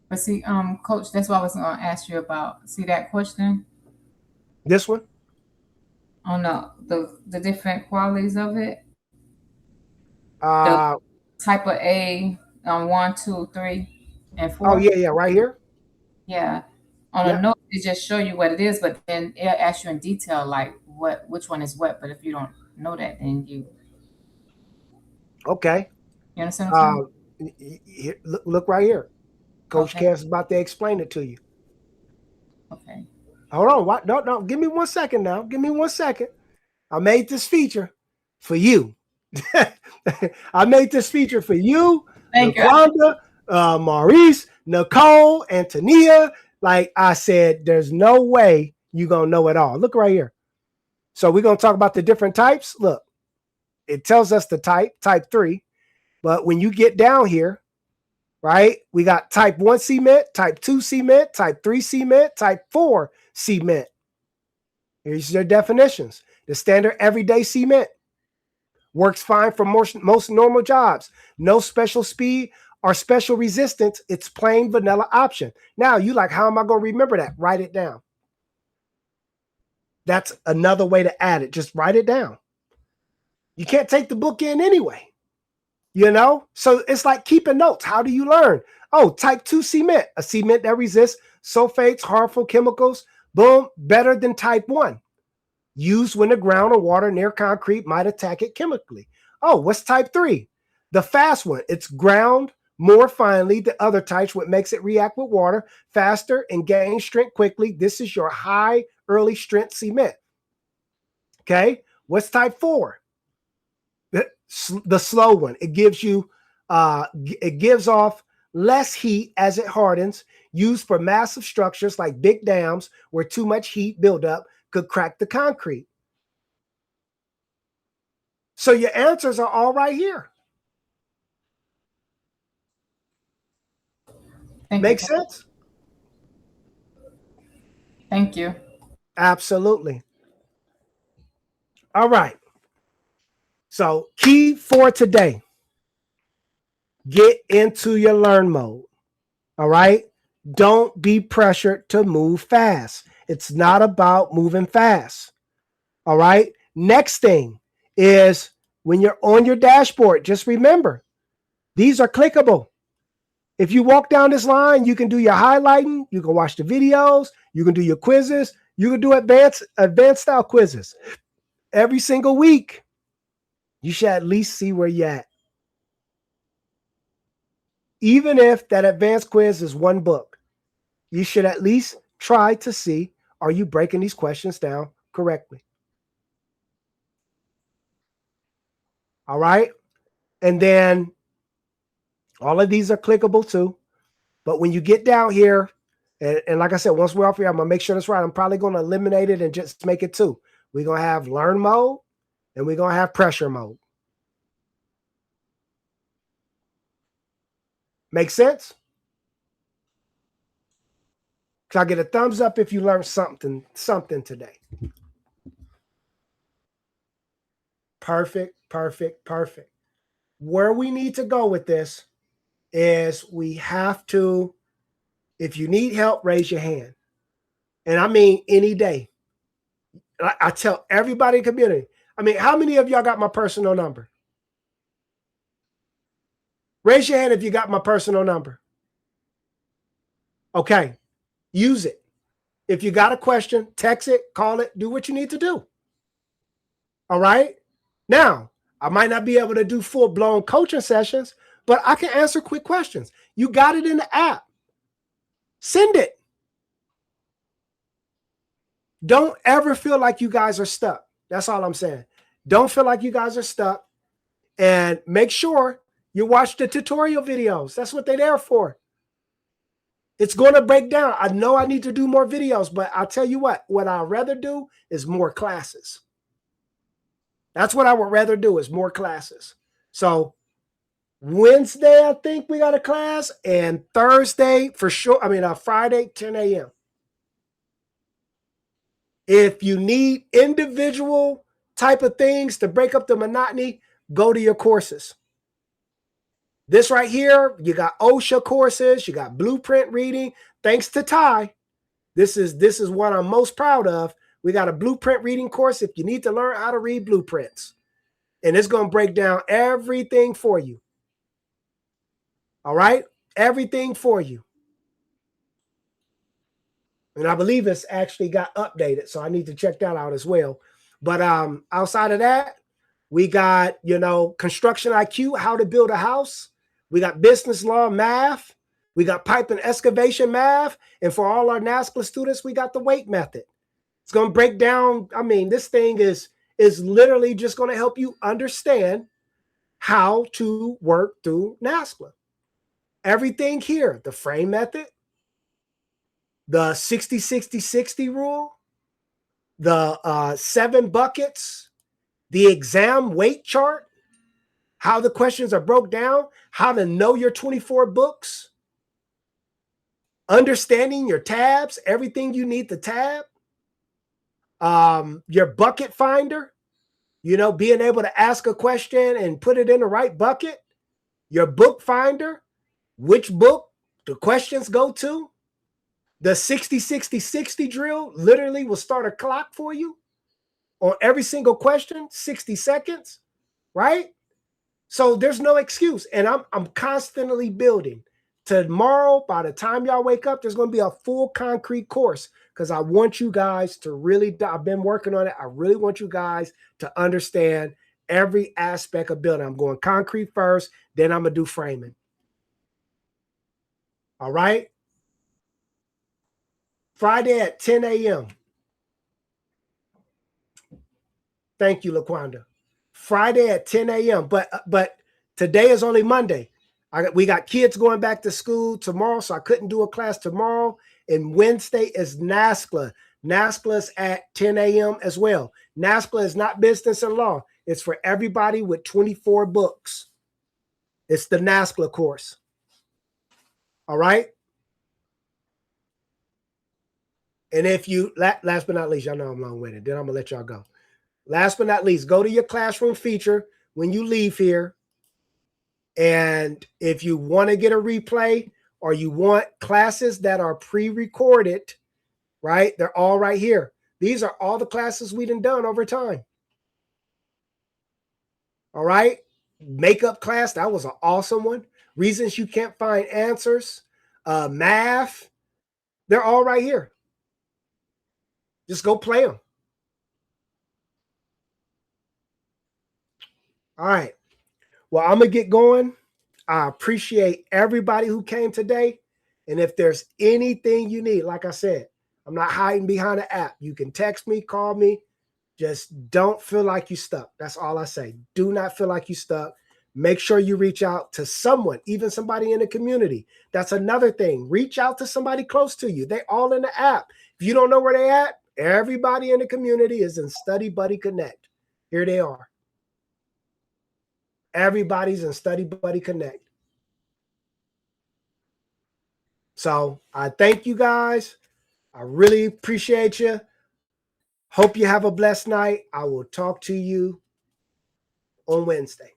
But see, Coach, that's what I was going to ask you about. See that question This one? on the different qualities of it. Uh, Type of A, 1, 2, 3, and 4. oh, yeah, right here. Yeah. On a note, it just show you what it is, but then it'll ask you in detail like which one is what. But if you don't know that, then you Okay. You understand what I'm saying? Look right here. Coach Okay. Cass is about to explain it to you. Okay. Hold on. What? No. Give me 1 second now. Give me 1 second. I made this feature for you. I made this feature for you, Thank you. Laquanda, Maurice, Nicole, and Tania. Like I said, there's no way you're going to know it all. Look right here. So we're going to talk about the different types. Look, it tells us the type 3. But when you get down here, right, we got type 1 cement, type 2 cement, type 3 cement, type 4 cement. Here's your definitions. The standard everyday cement works fine for most normal jobs. No special speed or special resistance. It's plain vanilla option. Now you like, how am I going to remember that? Write it down. That's another way to add it. Just write it down. You can't take the book in anyway. You know, so it's like keeping notes. How do you learn? Oh, type 2 cement, a cement that resists sulfates, harmful chemicals. Boom, better than type 1. Used when the ground or water near concrete might attack it chemically. Oh, what's type 3? The fast one. It's ground more finely than other types, what makes it react with water faster and gain strength quickly. This is your high early strength cement. Okay, what's type 4? The slow one. It gives you, it gives off less heat as it hardens, used for massive structures like big dams where too much heat buildup could crack the concrete. So your answers are all right here. Makes sense? Thank you. Absolutely. All right. So key for today, get into your learn mode. All right. Don't be pressured to move fast. It's not about moving fast. All right. Next thing is when you're on your dashboard, just remember, these are clickable. If you walk down this line, you can do your highlighting. You can watch the videos. You can do your quizzes. You can do advanced style quizzes every single week. You should at least see where you're at. Even if that advanced quiz is one book, you should at least try to see, are you breaking these questions down correctly? All right. And then all of these are clickable too. But when you get down here, and like I said, once we're off here, I'm going to make sure that's right. I'm probably going to eliminate it and just make it 2. We're going to have learn mode and we're going to have pressure mode. Make sense? Can I get a thumbs up if you learned something today? Perfect. Where we need to go with this is we have to, if you need help, raise your hand. And I mean any day. I tell everybody in the community. I mean, how many of y'all got my personal number? Raise your hand if you got my personal number. Okay. Use it. If you got a question, text it, call it, do what you need to do. All right. Now, I might not be able to do full-blown coaching sessions, but I can answer quick questions. You got it in the app. Send it. Don't ever feel like you guys are stuck. That's all I'm saying. Don't feel like you guys are stuck. And make sure you watch the tutorial videos. That's what they're there for. It's going to break down. I know I need to do more videos, but I'll tell you what I'd rather do is more classes. That's what I would rather do is more classes. So Wednesday, I think we got a class, and Thursday for sure. I mean, Friday, 10 a.m. If you need individual type of things to break up the monotony, go to your courses. This right here, you got OSHA courses, you got blueprint reading. Thanks to Ty, this is what I'm most proud of. We got a blueprint reading course if you need to learn how to read blueprints. And it's going to break down everything for you. All right? Everything for you. And I believe it's actually got updated, so I need to check that out as well. But outside of that, we got, construction IQ, how to build a house. We got business law math. We got pipe and excavation math. And for all our NASCLA students, we got the weight method. It's going to break down. I mean, this thing is literally just going to help you understand how to work through NASCLA. Everything here, the frame method, the 60-60-60 rule, the 7 buckets, the exam weight chart, how the questions are broke down, how to know your 24 books, understanding your tabs, everything you need to tab, your bucket finder, being able to ask a question and put it in the right bucket, your book finder, which book the questions go to, the 60-60-60 drill literally will start a clock for you on every single question, 60 seconds, right? So there's no excuse. And I'm constantly building. Tomorrow, by the time y'all wake up, there's going to be a full concrete course because I want you guys to really, I've been working on it. I really want you guys to understand every aspect of building. I'm going concrete first, then I'm going to do framing. All right? Friday at 10 a.m. Thank you, LaQuanda. Friday at 10 a.m. But today is only Monday. We got kids going back to school tomorrow, so I couldn't do a class tomorrow. And Wednesday is NASCLA. NASCLA is at 10 a.m. as well. NASCLA is not business and law. It's for everybody with 24 books. It's the NASCLA course. All right? And if you, last but not least, y'all know I'm long-winded. Then I'm going to let y'all go. Last but not least, go to your classroom feature when you leave here. And if you want to get a replay or you want classes that are pre-recorded, right? They're all right here. These are all the classes we've done over time. All right. Makeup class, that was an awesome one. Reasons you can't find answers. Math, they're all right here. Just go play them. All right. Well, I'm going to get going. I appreciate everybody who came today. And if there's anything you need, like I said, I'm not hiding behind an app. You can text me, call me. Just don't feel like you're stuck. That's all I say. Do not feel like you're stuck. Make sure you reach out to someone, even somebody in the community. That's another thing. Reach out to somebody close to you. They're all in the app. If you don't know where they're at, everybody in the community is in Study Buddy Connect. Here they are. Everybody's in Study Buddy Connect. So I thank you guys. I really appreciate you. Hope you have a blessed night. I will talk to you on Wednesday.